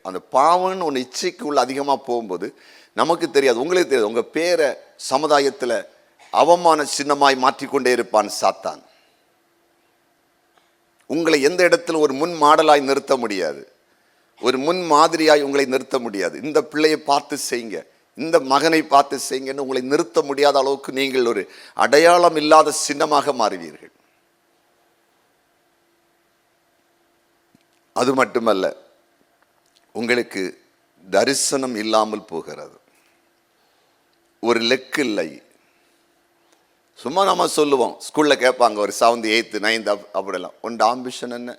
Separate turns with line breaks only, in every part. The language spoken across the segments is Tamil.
அந்த பாவம்னு ஒன்று இச்சைக்கு உள்ள அதிகமாக போகும்போது நமக்கு தெரியாது, உங்களுக்கு தெரியாது, உங்கள் பேரை சமுதாயத்தில் அவமான சின்னமாய் மாற்றிக்கொண்டே இருப்பான் சாத்தான். உங்களை எந்த இடத்துல ஒரு முன் மாடலாய் நிறுத்த முடியாது, ஒரு முன் மாதிரியாய் உங்களை நிறுத்த முடியாது. இந்த பிள்ளையை பார்த்து செய்யுங்க, இந்த மகனை பார்த்து செய்யுங்கன்னு உங்களை நிறுத்த முடியாத அளவுக்கு நீங்கள் ஒரு அடையாளம் இல்லாத சின்னமாக மாறுவீர்கள். அது மட்டுமல்ல, உங்களுக்கு தரிசனம் இல்லாமல் போகிறது. ஒரு லெக்கு இல்லை. சும்மா நம்ம சொல்லுவோம், ஸ்கூலில் கேட்பாங்க, ஒரு 7th 8th 9th அப்படிலாம், உண்டு ஆம்பிஷன் என்ன?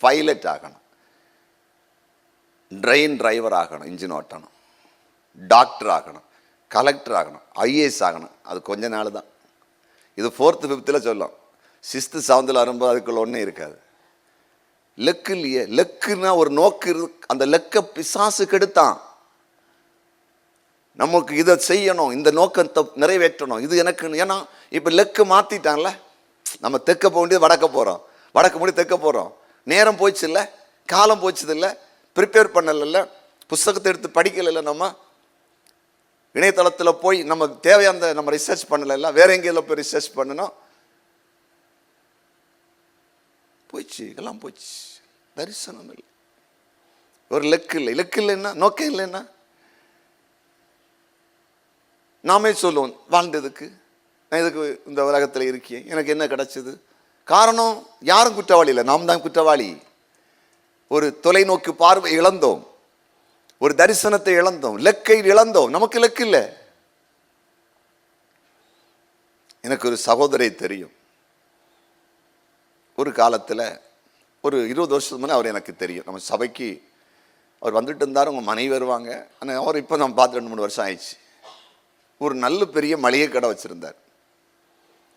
பைலட் ஆகணும், ட்ரெயின் டிரைவர் ஆகணும், இன்ஜின் ஓட்டணும், டாக்டர் ஆகணும், கலெக்டர் ஆகணும், ஐஏஎஸ் ஆகணும். அது கொஞ்ச நாள் தான். இது 4th 5th சொல்லும். 6th 7th வரும்போது அதுக்குள்ள ஒன்றும் இருக்காது. லெக்கு இல்லையே. லெக்குன்னா ஒரு நோக்கு, அந்த லெக்க பிசாசு கெடுத்தான். நமக்கு இதை செய்யணும், இந்த நோக்கத்தை நிறைவேற்றணும், இது எனக்கு. ஏன்னா இப்போ லெக்கு மாற்றிட்டான்ல, நம்ம தெற்க போக வேண்டியது வடக்க போகிறோம், வடக்கு முடி தெற்க போகிறோம். நேரம் போச்சு இல்லை, காலம் போச்சுது இல்லை, ப்ரிப்பேர் பண்ணல, புஸ்தகத்தை எடுத்து படிக்கல, நம்ம இணையதளத்தில் போய் நம்ம தேவையான நம்ம ரிசர்ச் பண்ணல, வேற எங்கேயும் போய் ரிசர்ச் பண்ணணும், போயிடுச்சு, எல்லாம் போயிடுச்சு. தரிசனம் இல்லை, ஒரு லெக்கு இல்லை. லெக்கு இல்லைன்னா, நோக்கம் இல்லைன்னா நாமே சொல்லுவோம், வாழ்ந்ததுக்கு நான் இதுக்கு இந்த உலகத்தில் இருக்கேன், எனக்கு என்ன கிடைச்சது? காரணம் யாரும் குற்றவாளி இல்லை, நாம் தான் குற்றவாளி. ஒரு தொலைநோக்கு பார்வை இழந்தோம், ஒரு தரிசனத்தை இழந்தோம், லெக்கை இழந்தோம். நமக்கு லெக்கு இல்லை. எனக்கு ஒரு சகோதரி தெரியும். ஒரு காலத்தில் ஒரு 20 வருஷத்துக்கு முன்னே அவர் எனக்கு தெரியும். நம்ம சபைக்கு அவர் வந்துட்டு இருந்தார், உங்கள் மனைவி வருவாங்க. ஆனால் அவர் இப்போ நம்ம பார்த்து 2-3 வருஷம் ஆயிடுச்சு. ஒரு நல்ல பெரிய மளிகை கடை வச்சுருந்தார்.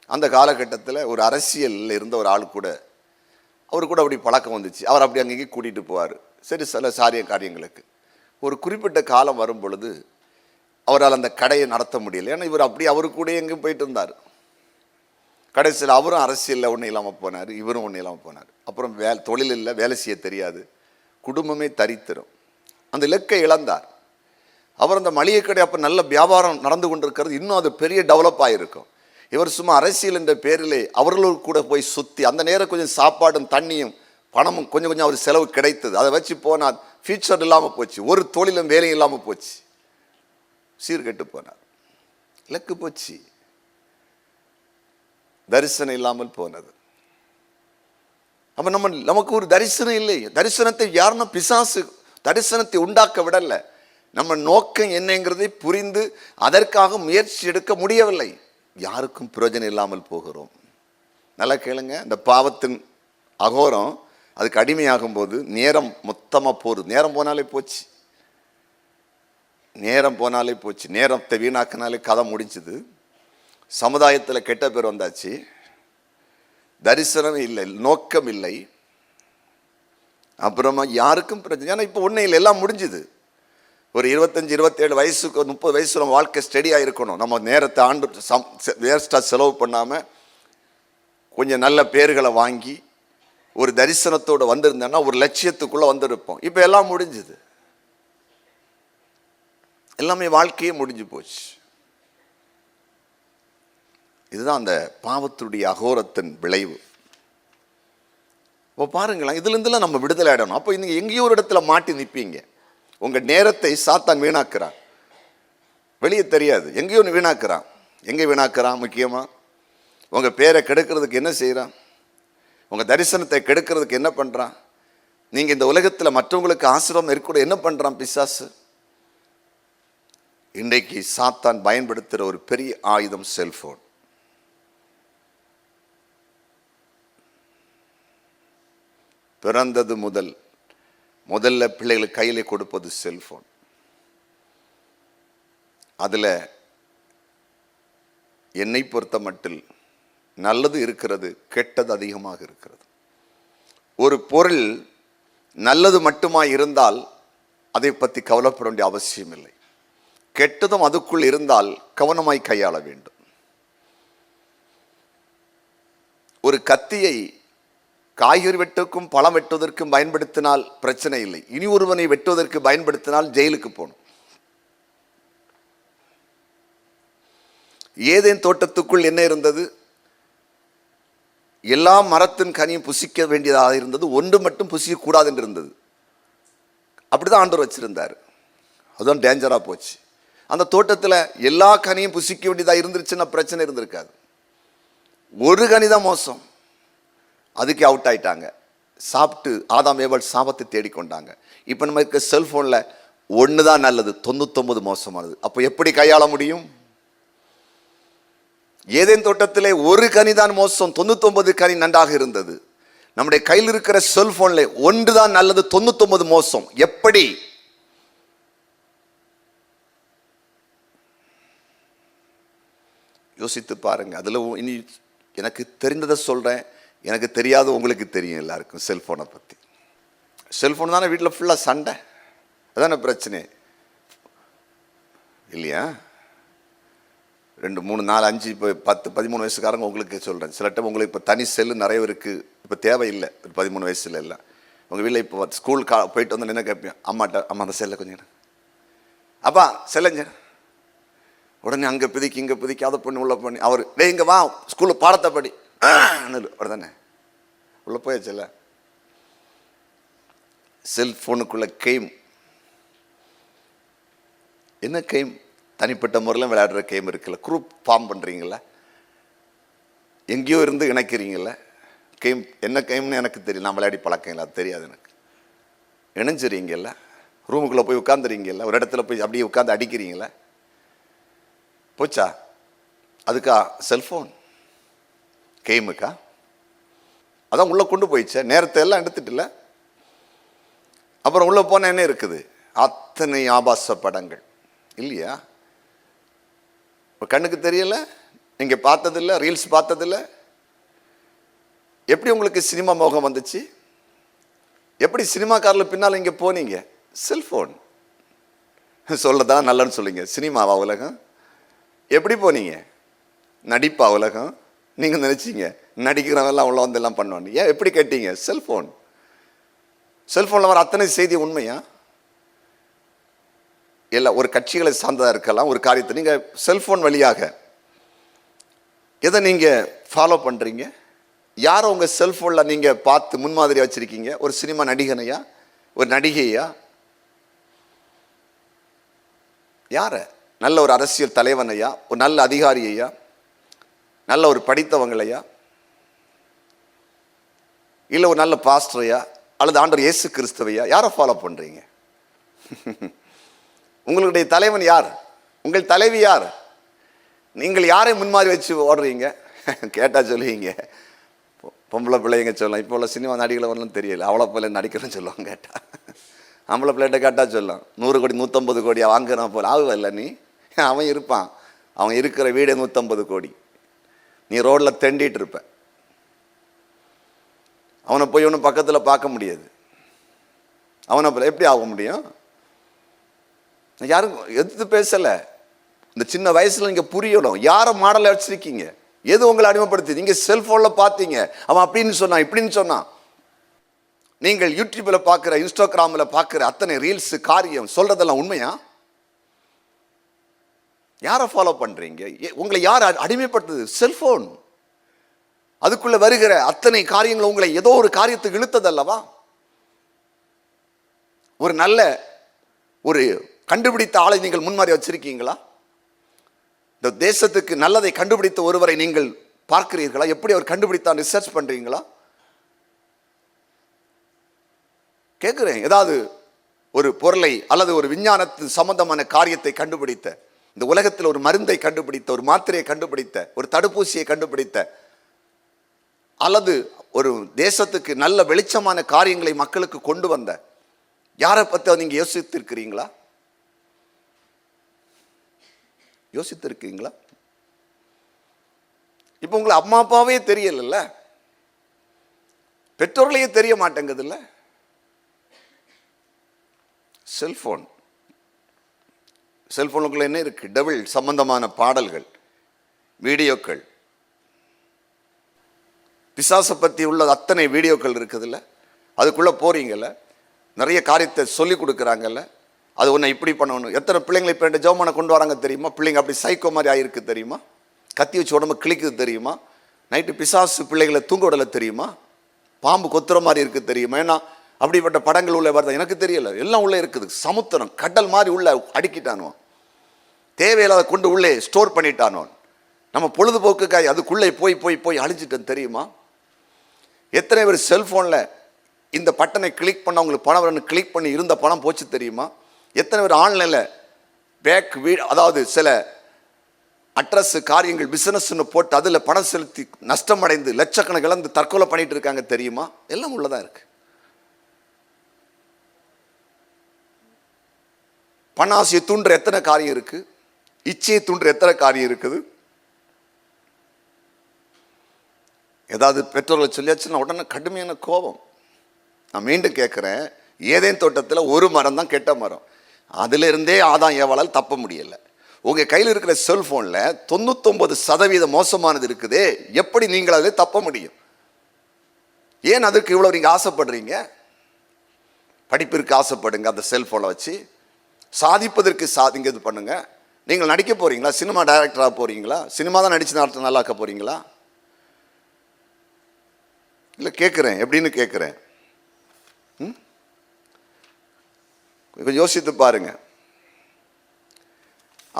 அந்த காலகட்டத்தில் ஒரு அரசியலில் இருந்த ஒரு ஆள் கூட அவர் கூட அப்படி பழக்கம் வந்துச்சு. அவர் அப்படி அங்கேயே கூட்டிகிட்டு போவார், சரி சில காரியங்களுக்கு. ஒரு குறிப்பிட்ட காலம் வரும் பொழுது அவரால் அந்த கடையை நடத்த முடியல. ஏன்னா இவர் அப்படி அவரு கூட எங்கேயும் போயிட்டு இருந்தார். கடைசியில் அவரும் அரசியலில் ஒன்றும் இல்லாமல் போனார், இவரும் ஒன்றும் இல்லாமல் போனார். அப்புறம் தொழில் இல்லை, வேலை செய்ய தெரியாது, குடும்பமே தரித்திரும். அந்த லெக்கை இழந்தார். அவர் அந்த மளிகை கடை அப்போ நல்ல வியாபாரம் நடந்து கொண்டிருக்கிறது, இன்னும் அது பெரிய டெவலப் ஆகிருக்கும். இவர் சும்மா அரசியல் என்ற பேரிலே அவர்களோடு கூட போய் சுற்றி, அந்த நேரம் கொஞ்சம் சாப்பாடும் தண்ணியும் பணமும் கொஞ்சம் அவர் செலவு கிடைத்தது. அதை வச்சு போனால் ஃபியூச்சர் இல்லாமல் போச்சு, ஒரு தொழிலும் வேலையும் இல்லாமல் போச்சு, சீர்கெட்டு போனார், லெக்கு போச்சு, தரிசனம் இல்லாமல் போனது. அப்போ நமக்கு ஒரு தரிசனம் இல்லை. தரிசனத்தை யாருன்னா பிசாசு தரிசனத்தை உண்டாக்க விடலை. நம்ம நோக்கம் என்னங்கிறதை புரிந்து அதற்காக முயற்சி எடுக்க முடியவில்லை, யாருக்கும் பிரயோஜனம் இல்லாமல் போகிறோம். நல்லா கேளுங்க, இந்த பாவத்தின் அகோரம் அதுக்கு அடிமையாகும் போது நேரம் மொத்தமாக போகுது. நேரம் போனாலே போச்சு, நேரம் போனாலே போச்சு. நேரத்தை வீணாக்கினாலே கதை முடிஞ்சுது. சமுதாயத்தில் கெட்ட பேர் வந்தாச்சு, தரிசனம் இல்லை, நோக்கம் இல்லை, அப்புறமா யாருக்கும் பிரச்சனை. ஏன்னா இப்போ ஒன்றும் இல்லை, எல்லாம் முடிஞ்சுது. ஒரு 25-27 வயசுக்கு 30 வயசு நம்ம வாழ்க்கை ஸ்டடியாக இருக்கணும். நம்ம நேரத்தை வேஸ்ட்டாக செலவு பண்ணாமல் கொஞ்சம் நல்ல பேர்களை வாங்கி ஒரு தரிசனத்தோடு வந்திருந்தேன்னா ஒரு லட்சியத்துக்குள்ளே வந்திருப்போம். இப்போ எல்லாம் முடிஞ்சுது, எல்லாமே வாழ்க்கையே முடிஞ்சு போச்சு. இதுதான் அந்த பாவத்துடைய அகோரத்தின் விளைவு. இப்போ பாருங்களேன், இதுலேருந்துலாம் நம்ம விடுதலை ஆகிடணும். அப்போ நீங்கள் எங்கேயோ ஒரு இடத்துல மாட்டி நிற்பீங்க. உங்கள் நேரத்தை சாத்தான் வீணாக்குறான், வெளியே தெரியாது, எங்கேயோ ஒன்று வீணாக்குறான். எங்கே வீணாக்குறான்? முக்கியமாக உங்கள் பேரை கெடுக்கிறதுக்கு என்ன செய்கிறான்? உங்கள் தரிசனத்தை கெடுக்கிறதுக்கு என்ன பண்ணுறான்? நீங்கள் இந்த உலகத்தில் மற்றவங்களுக்கு ஆசீர்வாதம் இருக்கக்கூட என்ன பண்ணுறான் பிசாசு? இன்றைக்கு சாத்தான் பயன்படுத்துகிற ஒரு பெரிய ஆயுதம் செல்ஃபோன். பிறந்தது முதல்ல பிள்ளைகளுக்கு கையில் கொடுப்பது செல்ஃபோன். அதில் என்னை பொறுத்த மட்டில் நல்லது இருக்கிறது, கெட்டது அதிகமாக இருக்கிறது. ஒரு பொருள் நல்லது மட்டுமா இருந்தால் அதை பற்றி கவலைப்பட வேண்டிய அவசியம் இல்லை. கெட்டதும் அதுக்குள் இருந்தால் கவனமாய் கையாள வேண்டும். ஒரு கத்தியை காய்கறி வெட்டுக்கும் பழம் வெட்டுவதற்கும் பயன்படுத்தினால் பிரச்சனை இல்லை, இனி ஒருவனை வெட்டுவதற்கு பயன்படுத்தினால் ஜெயிலுக்கு போகணும். ஏதேன் தோட்டத்துக்குள் என்ன இருந்தது? எல்லா மரத்தின் கனியும் புசிக்க வேண்டியதாக இருந்தது, ஒன்று மட்டும் புசிக்க கூடாது என்று இருந்தது. அப்படிதான் ஆண்டவர் வச்சிருந்தார். அதுதான் டேஞ்சரா போச்சு. அந்த தோட்டத்தில் எல்லா கனியும் புசிக்க வேண்டியதாக இருந்துருச்சுன்னா பிரச்சனை இருந்திருக்காது. ஒரு கனி தான் மோசம், அதுக்கு அவுட் ஆயிட்டாங்க. சாப்பிட்டு ஆதாம் ஏவாள் சாபத்தை தேடிக்கொண்டாங்க. இப்போ நம்ம இருக்க செல்போனில் ஒன்று தான் நல்லது, 99 மோசமானது. அப்போ எப்படி கையாள முடியும்? ஏதேன் தோட்டத்திலே ஒரு கனி தான் மோசம், 99 கனி நன்றாக இருந்தது. நம்முடைய கையில் இருக்கிற செல்போன்ல ஒன்று தான் நல்லது, 99 மோசம். எப்படி? யோசித்து பாருங்க. அதுல இனி எனக்கு தெரிந்ததை சொல்றேன், எனக்கு தெரியாத உங்களுக்கு தெரியும் எல்லாருக்கும். செல்போனை பத்தி. செல்போன் தானே வீட்டில் ஃபுல்லா சண்டை, அதான பிரச்சனை இல்லையா? 2, 3, 4, 5, இப்போ 10, 13 வயசுக்காரங்க உங்களுக்கு சொல்கிறேன். சில டைம் உங்களுக்கு இப்போ தனி செல்லு நிறைய இருக்குது, இப்போ தேவையில்லை. 13 வயசுல எல்லாம் உங்கள் வீட்டில் இப்போ ஸ்கூல் போயிட்டு வந்து என்ன கேட்பேன், அம்மா அந்த செல்லை கொஞ்சம் அப்பா செல்லுங்க. உடனே அங்கே பிதிக்கி இங்கே பிதிக்கி அதை பண்ணி உள்ள பண்ணி அவர் இங்கே வா ஸ்கூலில் பாடத்தை படி அப்படி தானே உள்ள போயாச்சுல்ல. செல்ஃபோனுக்குள்ள கேம். என்ன கேம்? தனிப்பட்ட முறையில் விளையாடுற கேம் இருக்குல்ல, குரூப் ஃபார்ம் பண்ணுறீங்கள, எங்கேயோ இருந்து இணைக்கிறீங்கள கேம். என்ன கேம்னு எனக்கு தெரியும், நான் விளையாடி பழக்கம் இல்லை, அது தெரியாது எனக்கு. இணைஞ்சிறீங்கல்ல, ரூமுக்குள்ளே போய் உட்காந்துறீங்கல்ல, ஒரு இடத்துல போய் அப்படியே உட்காந்து அடிக்கிறீங்கள, போச்சா? அதுக்கா செல்ஃபோன் கேமுக்கா? அதான் உள்ளே கொண்டு போயிடுச்சே, நேரத்தை எல்லாம் எடுத்துட்டுல. அப்புறம் உள்ளே போனால் என்ன இருக்குது? அத்தனை ஆபாச படங்கள் இல்லையா? கண்ணுக்கு தெரியல, நீங்க பார்த்ததில்ல, ரீல்ஸ் பார்த்ததில்ல. எப்படி உங்களுக்கு சினிமா மோகம் வந்துச்சு? எப்படி சினிமா காரில் பின்னால் இங்கே போனீங்க? செல்போன் சொல்லதான் நல்லன்னு சொல்லுங்க. சினிமாவா உலகம்? எப்படி போனீங்க? நடிப்பா உலகம்? நீங்க நினைச்சீங்க நடிக்கிறவெல்லாம் உள்ள வந்து எல்லாம் பண்ணுவாங்க. ஏன் எப்படி கேட்டீங்க? செல்போன். செல்போன்ல வர அத்தனை செய்தி உண்மையா? எல்லாம் ஒரு கட்சிகளை சார்ந்ததாக இருக்கலாம். ஒரு காரியத்தை நீங்கள் செல்ஃபோன் வழியாக எதை நீங்கள் ஃபாலோ பண்ணுறீங்க? யாரை உங்கள் செல்ஃபோனில் நீங்கள் பார்த்து முன்மாதிரியாக வச்சுருக்கீங்க? ஒரு சினிமா நடிகனையா, ஒரு நடிகையா, யாரை? நல்ல ஒரு அரசியல் தலைவனையா, ஒரு நல்ல அதிகாரியையா, நல்ல ஒரு படித்தவங்களையா, இல்லை ஒரு நல்ல பாஸ்டரையா, அல்லது ஆண்டவர் இயேசு கிறிஸ்துவையா? யாரை ஃபாலோ பண்ணுறீங்க? உங்களுடைய தலைவன் யார்? உங்கள் தலைவி யார்? நீங்கள் யாரை முன்மாதிரி வச்சு ஓடுறீங்க? கேட்டால் சொல்லுவீங்க பொம்பளை பிள்ளைங்க சொல்லலாம். இப்போ உள்ள சினிமா நடிகளை வரலாம் தெரியல, அவ்வளோ பிள்ளை நடிக்கிறேன்னு சொல்லுவாங்க. கேட்டால் ஆம்பளை பிள்ளைகிட்ட கேட்டால் சொல்லலாம் 100 கோடி 150 கோடி வாங்குறான் போல. ஆகுவல்ல நீ? அவன் இருப்பான், அவன் இருக்கிற வீடே 150 கோடி. நீ ரோடில் தெண்டிட்டு இருப்ப. அவனை போய் ஒன்றும் பக்கத்தில் பார்க்க முடியாது. அவனை எப்படி ஆக முடியும்? யாரும் எதிர்த்து பேசல. இந்த சின்ன வயசுல நீங்க புரியணும் யாரை மாடலை வச்சிருக்கீங்க, எது உங்களை அடிமைப்படுத்தி. நீங்க செல்போன்ல பார்த்தீங்க அவன் அப்படின்னு சொன்னான் இப்படின்னு சொன்னான். நீங்கள் யூடியூப்ல பார்க்குற, இன்ஸ்டாகிராம்ல பார்க்குற அத்தனை ரீல்ஸ் காரியம் சொல்றதெல்லாம் உண்மையா? யாரை ஃபாலோ பண்றீங்க? உங்களை யார் அடிமைப்படுத்துது? செல்போன். அதுக்குள்ள வருகிற அத்தனை காரியங்கள் உங்களை ஏதோ ஒரு காரியத்துக்கு இழுத்ததல்லவா? ஒரு நல்ல ஒரு கண்டுபிடித்த ஆளை நீங்கள் முன்மாதிரி வச்சிருக்கீங்களா? இந்த தேசத்துக்கு நல்லதை கண்டுபிடித்த ஒருவரை நீங்கள் பார்க்கிறீர்களா? எப்படி அவர் கண்டுபிடித்தான் ரிசர்ச் பண்றீங்களா? கேட்கிறேன். ஏதாவது ஒரு பொருளை அல்லது ஒரு விஞ்ஞானத்தின் சம்பந்தமான காரியத்தை கண்டுபிடித்த, இந்த உலகத்தில் ஒரு மருந்தை கண்டுபிடித்த, ஒரு மாத்திரையை கண்டுபிடித்த, ஒரு தடுப்பூசியை கண்டுபிடித்த, அல்லது ஒரு தேசத்துக்கு நல்ல வெளிச்சமான காரியங்களை மக்களுக்கு கொண்டு வந்த யாரை பத்தி நீங்க யோசித்திருக்கிறீங்களா? யோசித்திருக்கீங்களா? இப்ப உங்களை அம்மா அப்பாவே தெரியல, பெற்றோர்களையே தெரிய மாட்டேங்குதுல்ல. செல்போன். செல்போனுக்குள்ள என்ன இருக்கு? டெவில் சம்பந்தமான பாடல்கள், வீடியோக்கள், பிசாசை பற்றி உள்ள அத்தனை வீடியோக்கள் இருக்குதுல்ல, அதுக்குள்ளே போகிறீங்கல்ல, நிறைய காரியத்தை சொல்லி கொடுக்குறாங்கல்ல, அது ஒன்று இப்படி பண்ணணும். எத்தனை பிள்ளைங்களை இப்போ ஜெபமான கொண்டு வராங்க தெரியுமா? பிள்ளைங்க அப்படி சைக்கோ மாதிரி ஆகிருக்கு தெரியுமா? கத்தி வச்சு உடம்பு கிளிக்குது தெரியுமா? நைட்டு பிசாசு பிள்ளைகளை தூங்க விடலை தெரியுமா? பாம்பு கொத்துற மாதிரி இருக்குது தெரியுமா? ஏன்னா அப்படிப்பட்ட படங்கள் உள்ள வருது. எனக்கு தெரியல, எல்லாம் உள்ளே இருக்குது. சமுத்திரம் கடல் மாதிரி உள்ள அடுக்கிட்டானோ, தேவையில்லாத கொண்டு உள்ளே ஸ்டோர் பண்ணிட்டானோ. நம்ம பொழுதுபோக்குக்காய் அதுக்குள்ளே போய் போய் போய் அழிஞ்சிட்டேன் தெரியுமா? எத்தனை பேர் செல்ஃபோனில் இந்த பட்டனை கிளிக் பண்ண அவங்களுக்கு பணம் வரணும் கிளிக் பண்ணி இருந்த பணம் போச்சு தெரியுமா? எத்தனை பேர் ஆன்லைனில் பேக் அதாவது சில அட்ரஸ் காரியங்கள் பிஸ்னஸ்ன்னு போட்டு அதில் பணம் செலுத்தி நஷ்டம் அடைந்து லட்சக்கணக்கு இழந்து தற்கொலை பண்ணிட்டு இருக்காங்க தெரியுமா? எல்லாம் உள்ளதான் இருக்கு. பண ஆசையை தூண்டுற எத்தனை காரியம் இருக்கு, இச்சையை தூண்டுற எத்தனை காரியம் இருக்குது. ஏதாவது பெற்றோர்கள் சொல்லியாச்சுன்னா உடனே கடுமையான கோபம். நான் மீண்டும் கேட்குறேன், ஏதேன் தோட்டத்தில் ஒரு மரம் தான் கெட்ட மரம், அதிலிருந்தே ஆதாம் ஏவாளால் தப்ப முடியலை. உங்கள் கையில் இருக்கிற செல்ஃபோனில் 99% மோசமானது இருக்குதே, எப்படி நீங்கள் அதில் தப்ப முடியும்? ஏன் அதுக்கு இவ்வளோ நீங்கள் ஆசைப்படுறீங்க? படிப்பிற்கு ஆசைப்படுங்க, அந்த செல்ஃபோனை வச்சு சாதிப்பதற்கு சாதிங்க. இது பண்ணுங்க. நீங்கள் நடிக்க போகிறீங்களா? சினிமா டைரக்டராக போகிறீங்களா? சினிமா தான் நடித்து நடத்த நல்லாக்க போகிறீங்களா? இல்லை கேட்குறேன், எப்படின்னு கேட்குறேன். கொஞ்சம் யோசித்து பாருங்க.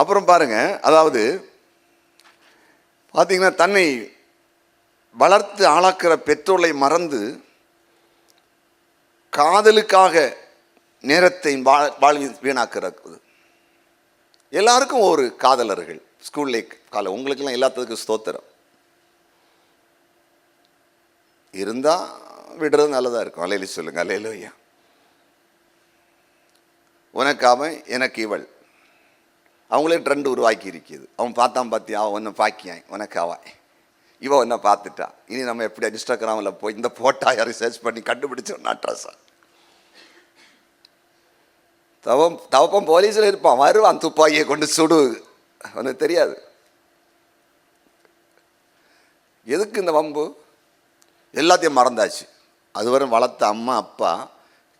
அப்புறம் பாருங்க, அதாவது பார்த்தீங்கன்னா தன்னை வளர்த்து ஆளாக்குற பெற்றோரை மறந்து காதலுக்காக நேரத்தை வாழ்வி வீணாக்குறது. எல்லாருக்கும் ஒரு காதலர்கள் ஸ்கூல்லே காலம். உங்களுக்கெல்லாம் எல்லாத்துக்கும் ஸ்தோத்திரம். இருந்தால் விடுறது நல்லதாக இருக்கும். அலையில சொல்லுங்க, அலையிலோயா. உனக்கு அவன் எனக்கு இவள், அவங்களே ட்ரெண்ட் உருவாக்கி இருக்குது. அவன் பார்த்தான் பார்த்தியா, அவன் ஒன்று பாக்கியான், உனக்கு அவன் இவன் ஒன்றை பார்த்துட்டா. இனி நம்ம எப்படி இன்ஸ்டாகிராமில் போய் இந்த போட்டா யாரும் சர்ச் பண்ணி கண்டுபிடிச்சோம் நாட்ராசா. தவப்பம் போலீஸில் இருப்பான், வருவான் துப்பாக்கியை கொண்டு சுடு, அவனுக்கு தெரியாது. எதுக்கு இந்த வம்பு? எல்லாத்தையும் மறந்தாச்சு. அதுவரை வளர்த்த அம்மா அப்பா,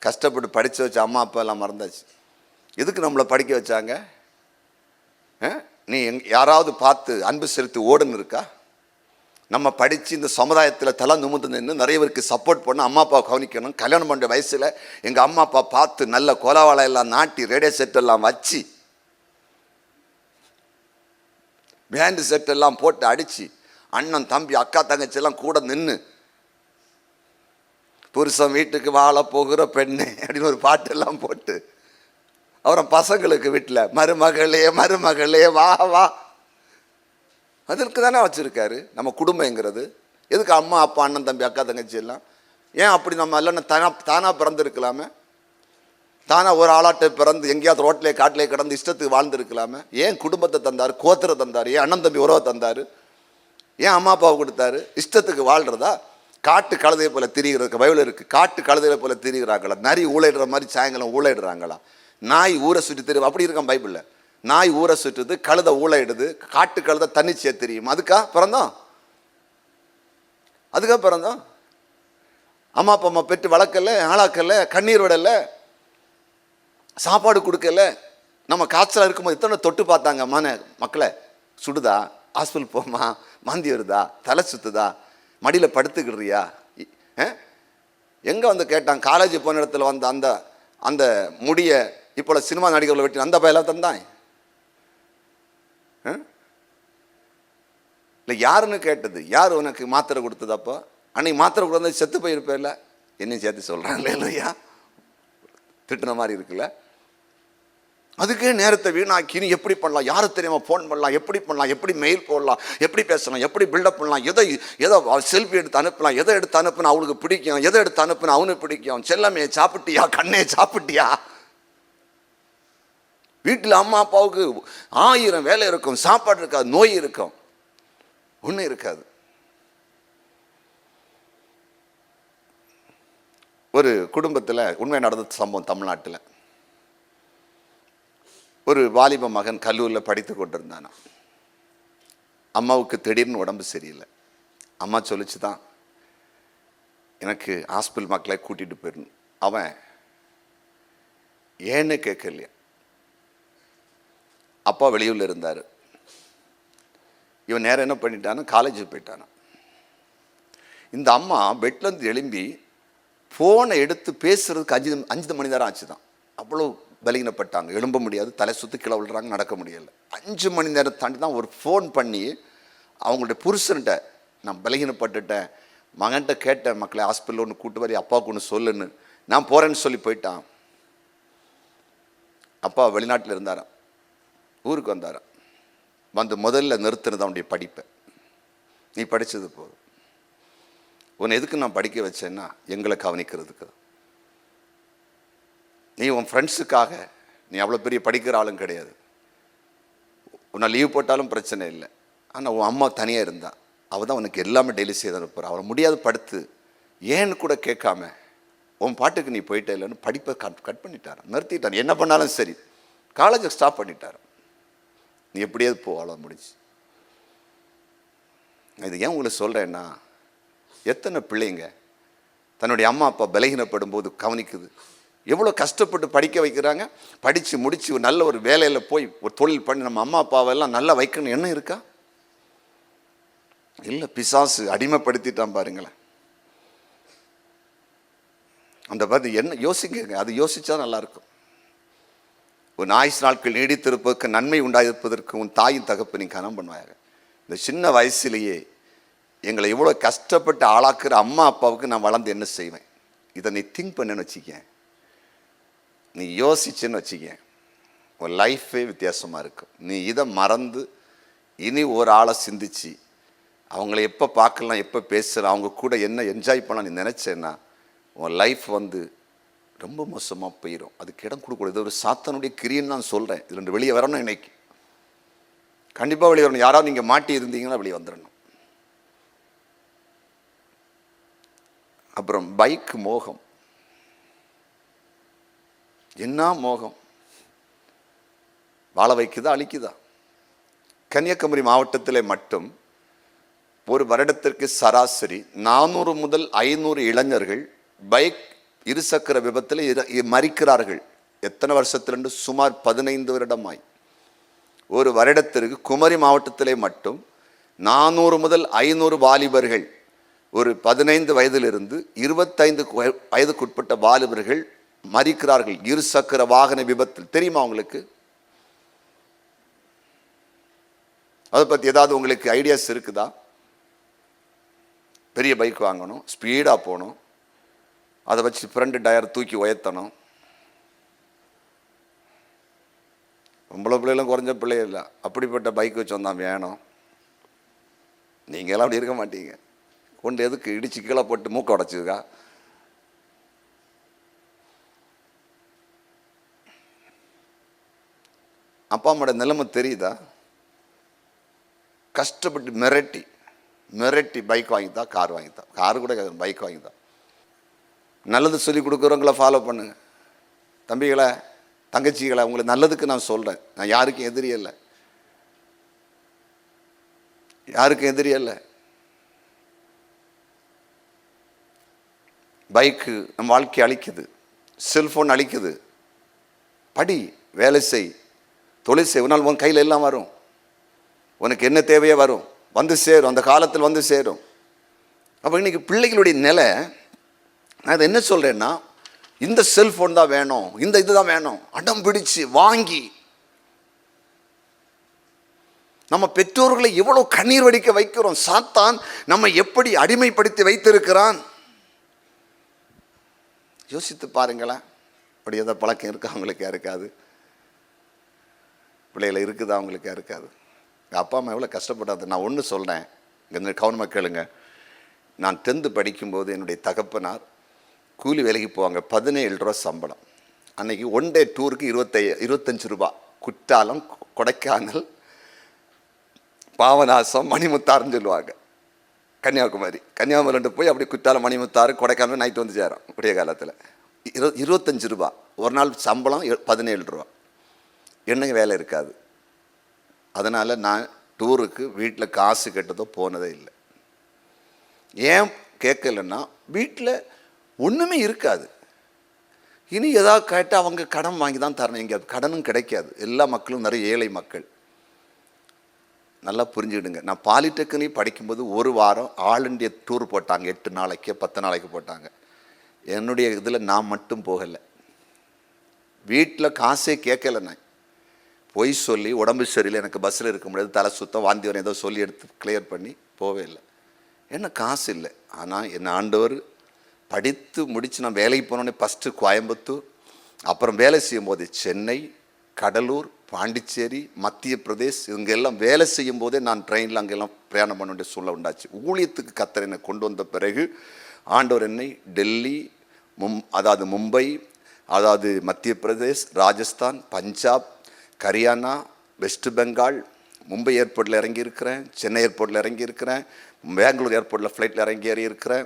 கஷ்டப்பட்டு படித்து வச்ச அம்மா அப்பா எல்லாம் மறந்தாச்சு. எதுக்கு நம்மளை படிக்க வச்சாங்க? நீ யாராவது பார்த்து அன்பு செலுத்தி ஓடுன்னு இருக்கா? நம்ம படித்து இந்த சமுதாயத்தில் தலை நிமிர்ந்து நின்று நிறைய பேருக்கு சப்போர்ட் பண்ண அம்மா அப்பா கவனிக்கணும். கல்யாணம் பண்ணுற வயசில் எங்கள் அம்மா அப்பா பார்த்து நல்ல கோலாவாளை எல்லாம் நாட்டி ரேடியோ செட்டெல்லாம் வச்சு பேண்டு செட்டெல்லாம் போட்டு அடித்து அண்ணன் தம்பி அக்கா தங்கச்சியெல்லாம் கூட நின்று புருஷன் வீட்டுக்கு வாழ போகிற பெண்ணு அப்படின்னு ஒரு பாட்டெல்லாம் போட்டு அப்புறம் பசங்களுக்கு வீட்டில் மருமகளே மருமகளே வா வா, அதற்கு தானே வச்சுருக்காரு நம்ம குடும்பங்கிறது. எதுக்கு அம்மா அப்பா அண்ணன் தம்பி அக்கா தங்கச்சி எல்லாம்? ஏன் அப்படி நம்ம எல்லாம் தானாக பிறந்திருக்கலாமே? தானாக ஒரு ஆளாட்டை பிறந்து எங்கேயாவது ரோட்டிலே காட்டிலே கிடந்து இஷ்டத்துக்கு வாழ்ந்துருக்கலாமே? ஏன் குடும்பத்தை தந்தார், கோத்திரை தந்தார், ஏன் அண்ணன் தம்பி உறவை தந்தார், ஏன் அம்மா அப்பாவை கொடுத்தாரு? இஷ்டத்துக்கு வாழ்கிறதா? காட்டு கழுதையை போல திரிகிறதுக்கு பைபிள் இருக்குது. காட்டு கழுதையை போல திரிகிறாங்களா? நரி ஊழையிடுற மாதிரி சாயங்காலம் ஊழையிடுறாங்களா? நாய் ஊரை சுற்றி தெரியும், அப்படி இருக்கான் பைபிளில். நாய் ஊரை சுற்றுது, கழுதை ஊழையிடுது, காட்டு கழுதை தண்ணிச்சே தெரியும். அதுக்காக பிறந்தோம்? அம்மா அப்பா அம்மா பெற்று வளர்க்கல, ஆளாக்கல, கண்ணீர் விடலை, சாப்பாடு கொடுக்கல. நம்ம காய்ச்சலாக இருக்கும்போது எத்தனை தொட்டு பார்த்தாங்க மக்களை? சுடுதா, ஹாஸ்பிட்டல் போமா, மாந்தி வருதா, தலை சுத்துதா, மடியில் படுத்துக்கிடுறியா? எங்கே வந்து கேட்டான்? காலேஜ் போன இடத்துல வந்து அந்த அந்த முடியை இப்போ சினிமா நடிகர்களை வெட்டி அந்த பையெல்லாம் தந்தான் இல்லை? யாருன்னு கேட்டது? யார் உனக்கு மாத்திரை கொடுத்தது? அப்போ அன்னைக்கு மாத்திரை கொடுத்தது செத்து போயிருப்பேன்ல. என்னையும் சேர்த்து சொல்கிறாங்களே இல்லையா? திட்டுன மாதிரி இருக்குல்ல. அதுக்கே நேரத்தை வீணாக்கி நீ எப்படி பண்ணலாம், யாரு தெரியாம ஃபோன் பண்ணலாம், எப்படி பண்ணலாம், எப்படி மெயில் போடலாம், எப்படி பேசலாம், எப்படி பில்டப் பண்ணலாம், எதோ செல்ஃபி எடுத்து அனுப்பலாம், எதை எடுத்து அனுப்புனா அவளுக்கு பிடிக்கும், எதை எடுத்து அனுப்புனா அவனுக்கு பிடிக்கும். செல்லமே சாப்பிட்டியா, கண்ணே சாப்பிட்டியா? வீட்டில் அம்மா அப்பாவுக்கு 1000 வேலை இருக்கும், சாப்பாடு இருக்காது, நோய் இருக்கும், ஒன்றும் இருக்காது. ஒரு குடும்பத்தில் உண்மை நடந்த சம்பவம் தமிழ்நாட்டில். ஒரு வாலிப மகன் கல்லூரியில் படித்து கொண்டிருந்தானா. அம்மாவுக்கு திடீர்னு உடம்பு சரியில்லை. அம்மா சொல்லிச்சு தான், எனக்கு ஹாஸ்பிட்டல் மக்களை கூட்டிகிட்டு போயிடணும். அவன் ஏன்னு கேட்கலையா. அப்பா வெளியூரில் இருந்தார். இவன் நேரம் என்ன பண்ணிட்டானா, காலேஜுக்கு போயிட்டானா. இந்த அம்மா பெட்லேருந்து எழும்பி ஃபோனை எடுத்து பேசுறதுக்கு 5 மணி நேரம் ஆச்சு தான். அவ்வளோ பலகீனப்பட்டாங்க, எழும்ப முடியாது, தலை சுற்றி கீழே விழுறாங்க, நடக்க முடியலை. 5 மணி நேரம் தாண்டி தான் ஒரு ஃபோன் பண்ணி அவங்களுடைய புருஷன்கிட்ட, நான் பலகீனப்பட்டுட்டேன், மகன்கிட்ட கேட்டேன், மக்களை ஹாஸ்பிட்டல் ஒன்று கூட்டு வரி, அப்பாவுக்கு ஒன்று சொல்லுன்னு. நான் போகிறேன்னு சொல்லி போயிட்டான். அப்பா வெளிநாட்டில் இருந்தாராம், ஊருக்கு வந்தாராம். வந்து முதல்ல நிறுத்தினது அவனுடைய படிப்பை. நீ படித்தது போதும், உன்னை எதுக்கு நான் படிக்க வச்சேன்னா எங்களை கவனிக்கிறதுக்கு. நீ உன் ஃப்ரெண்ட்ஸுக்காக, நீ அவ்வளோ பெரிய படிக்கிற ஆளும் கிடையாது, உன்னை லீவ் போட்டாலும் பிரச்சனை இல்லை. ஆனால் உன் அம்மா தனியாக இருந்தா, அவள் தான் உனக்கு எல்லாமே டெய்லி செய்து அனுப்புகிறா. அவளை முடியாது படுத்து ஏன்னு கூட கேட்காம உன் பாட்டுக்கு நீ போயிட்டே இல்லைன்னு படிப்பை கட் பண்ணிட்டாரான், நிறுத்திட்டான். என்ன பண்ணாலும் சரி, காலேஜை ஸ்டாப் பண்ணிட்டார். நீ எப்படியாவது போ, அவ்வளோ முடிச்சு. இது ஏன் உங்களுக்கு சொல்கிறேன்னா, எத்தனை பிள்ளைங்க தன்னுடைய அம்மா அப்பா பலகீனப்படும் போது கவனிக்குது, எவ்வளோ கஷ்டப்பட்டு படிக்க வைக்கிறாங்க. படித்து முடித்து ஒரு நல்ல ஒரு வேலையில் போய் ஒரு தொழில் பண்ணி நம்ம அம்மா அப்பாவெல்லாம் நல்லா வைக்கணும் என்ன இருக்கா? இல்லை, பிசாசு அடிமைப்படுத்திட்டான் பாருங்களேன். அந்த பார்த்து என்ன யோசிக்க, அது யோசிச்சா நல்லாயிருக்கும். உன் ஆயுசு நாட்கள் நீடித்திருப்பதற்கு, நன்மை உண்டாயிருப்பதற்கு உன் தாயின் தகப்பனை கனம் பண்ணுவாங்க. இந்த சின்ன வயசுலேயே எங்களை இவ்வளோ கஷ்டப்பட்டு ஆளாக்குற அம்மா அப்பாவுக்கு நான் வளர்ந்து என்ன செய்வேன்? இதை நீ திங்க் பண்ணுன்னு வச்சுக்கேன், நீ யோசிச்சுன்னு வச்சுக்கேன், உன் லைஃபே வித்தியாசமாக இருக்கும். நீ இதை மறந்து இனி ஒரு ஆளை சிந்திச்சு அவங்கள எப்போ பார்க்கலாம், எப்போ பேசுகிறேன், அவங்க கூட என்ன என்ஜாய் பண்ணலாம் நீ நினச்சேன்னா உன் லைஃப் ரொம்ப மோசமாக போயிடும். அதுக்கு இடம் கொடுக்கூடாது. இது ஒரு சாத்தானுடைய கிரியன்னு நான் சொல்கிறேன். இது 2 வெளியே வரணும். இன்னைக்கு கண்டிப்பாக வெளியே வரணும். யாராவது நீங்கள் மாட்டி இருந்தீங்கன்னா வெளியே வந்துடணும். அப்புறம் பைக் மோகம். என்ன மோகம்! வாழ வைக்குதா, அழிக்குதா? கன்னியாகுமரி மாவட்டத்தில் மட்டும் ஒரு வருடத்திற்கு சராசரி 400 முதல் 500 இளைஞர்கள் பைக் இருசக்கர விபத்தில் மரிக்கிறார்கள். எத்தனை வருஷத்திலிருந்து? சுமார் 15 வருடமாய். ஒரு வருடத்திற்கு குமரி மாவட்டத்திலே மட்டும் 400 முதல் 500 வாலிபர்கள், ஒரு 15 வயதிலிருந்து 25 வயதுக்குட்பட்ட வாலிபர்கள் மரிக்கிறார்கள் இருசக்கர வாகன விபத்தில். தெரியுமா உங்களுக்கு? அதை பற்றி ஏதாவது உங்களுக்கு ஐடியாஸ் இருக்குதா? பெரிய பைக் வாங்கணும், ஸ்பீடாக போகணும், அதை வச்சு ஃப்ரண்ட் டயர் தூக்கி உயர்த்தணும். பொம்பளை பிள்ளைகளும் குறைஞ்ச பிள்ளை இல்லை, அப்படிப்பட்ட பைக் வச்சு வந்தான் வேணும். நீங்களாம் அப்படி இருக்க மாட்டீங்க. கொண்டு எதுக்கு இடிச்சு கீழே போட்டு மூக்க உடைச்சிருக்கா? அப்பா அம்மாவோட நிலைமை தெரியுதா? கஷ்டப்பட்டு மிரட்டி பைக் வாங்கித்தா, கார் வாங்கித்தா, காரு கூட பைக் வாங்கித்தா. நல்லது சொல்லி கொடுக்குறவங்கள ஃபாலோ பண்ணுங்க தம்பிகளை, தங்கச்சிகளை. உங்களுக்கு நல்லதுக்கு நான் சொல்கிறேன். நான் யாருக்கும் எதிரியல்ல, யாருக்கும் எதிரியல்ல. பைக்கு நம்ம வாழ்க்கை அழிக்குது, செல்ஃபோன் அழிக்குது. படி, வேலை செய், தொழில் செய். ஒரு நாள் உன் கையில் எல்லாம் வரும். உனக்கு என்ன தேவையோ வரும், வந்து சேரும், அந்த காலத்தில் வந்து சேரும். அப்போ இன்னைக்கு பிள்ளைகளுடைய நிலை, நான் இதை என்ன சொல்கிறேன்னா, இந்த செல்ஃபோன் தான் வேணும், இந்த இதுதான் வேணும், அடம் பிடிச்சு வாங்கி நம்ம பெற்றோர்களை எவ்வளோ கண்ணீர் வடிக்க வைக்கிறோம். சாத்தான் நம்ம எப்படி அடிமைப்படுத்தி வைத்திருக்கிறான் யோசித்து பாருங்களேன். அப்படி எதை பழக்கம் இருக்கா அவங்களுக்கு? இருக்காது. பிள்ளைகளை இருக்குதா அவங்களுக்கு? இருக்காது. எங்கள் அப்பா அம்மா எவ்வளோ கஷ்டப்படாது. நான் ஒன்று சொல்கிறேன், இங்கே கவனமாக கேளுங்க. நான் 10th படிக்கும்போது என்னுடைய தகப்பனார் கூலி வேலைக்கு போவாங்க. 17 ரூபா சம்பளம். அன்றைக்கி 1 டே டூருக்கு 25 ரூபா. குற்றாலம், கொடைக்கானல், பாவநாசம், மணிமுத்தாறுன்னு சொல்லுவாங்க. கன்னியாகுமரி போய் அப்படி குற்றாலம், மணிமுத்தாறு, கொடைக்கானல் நைட்டு வந்து சேரும். விடிய காலத்தில் 25 ரூபா ஒரு நாள் சம்பளம். 17 ரூபா. என்னங்க வேலை இருக்காது. அதனால் நான் டூருக்கு வீட்டில் காசு கட்டதோ போனதே இல்லை. ஏன் கேட்கலன்னா வீட்டில் ஒன்றுமே இருக்காது. இனி ஏதாவது கேட்டால் அவங்க கடன் வாங்கி தான் தரணும். இங்கே கடனும் கிடைக்காது. எல்லா மக்களும் நிறைய ஏழை மக்கள். நல்லா புரிஞ்சுக்கிடுங்க. நான் பாலிடெக்னிக் படிக்கும்போது ஒரு வாரம் ஆல் இண்டியா டூர் போட்டாங்க. 8 நாளைக்கு 10 நாளைக்கு போட்டாங்க. என்னுடைய இதில் நான் மட்டும் போகலை. வீட்டில் காசே கேட்கல. நான் பொய் சொல்லி உடம்பு சரியில்லை, எனக்கு பஸ்ஸில் இருக்க முடியாது, தலை சுத்தம், வாந்தி வரும், ஏதோ சொல்லி எடுத்து கிளியர் பண்ணி போவே இல்லை. என்ன காசு இல்லை. ஆனால் என் ஆண்டவர் படித்து முடித்து நான் வேலைக்கு போனோடனே ஃபஸ்ட்டு கோயம்புத்தூர், அப்புறம் வேலை செய்யும் போது சென்னை, கடலூர், பாண்டிச்சேரி, மத்திய பிரதேஷ், இவங்கெல்லாம் வேலை செய்யும் போதே நான் ட்ரெயினில் அங்கெல்லாம் பிரயாணம் பண்ண வேண்டிய சூழ்நிலை உண்டாச்சு. ஊழியத்துக்கு கர்த்தர் என்னை கொண்டு வந்த பிறகு ஆண்டவர் என்னை டெல்லி, அதாவது மும்பை, அதாவது மத்திய பிரதேஷ், ராஜஸ்தான், பஞ்சாப், ஹரியானா, வெஸ்ட் பெங்கால், மும்பை ஏர்போர்ட்டில் இறங்கியிருக்கிறேன், சென்னை ஏர்போர்ட்டில் இறங்கியிருக்கிறேன், பெங்களூர் ஏர்போர்ட்டில் ஃப்ளைட்டில் ஏறி இருக்கிறேன்,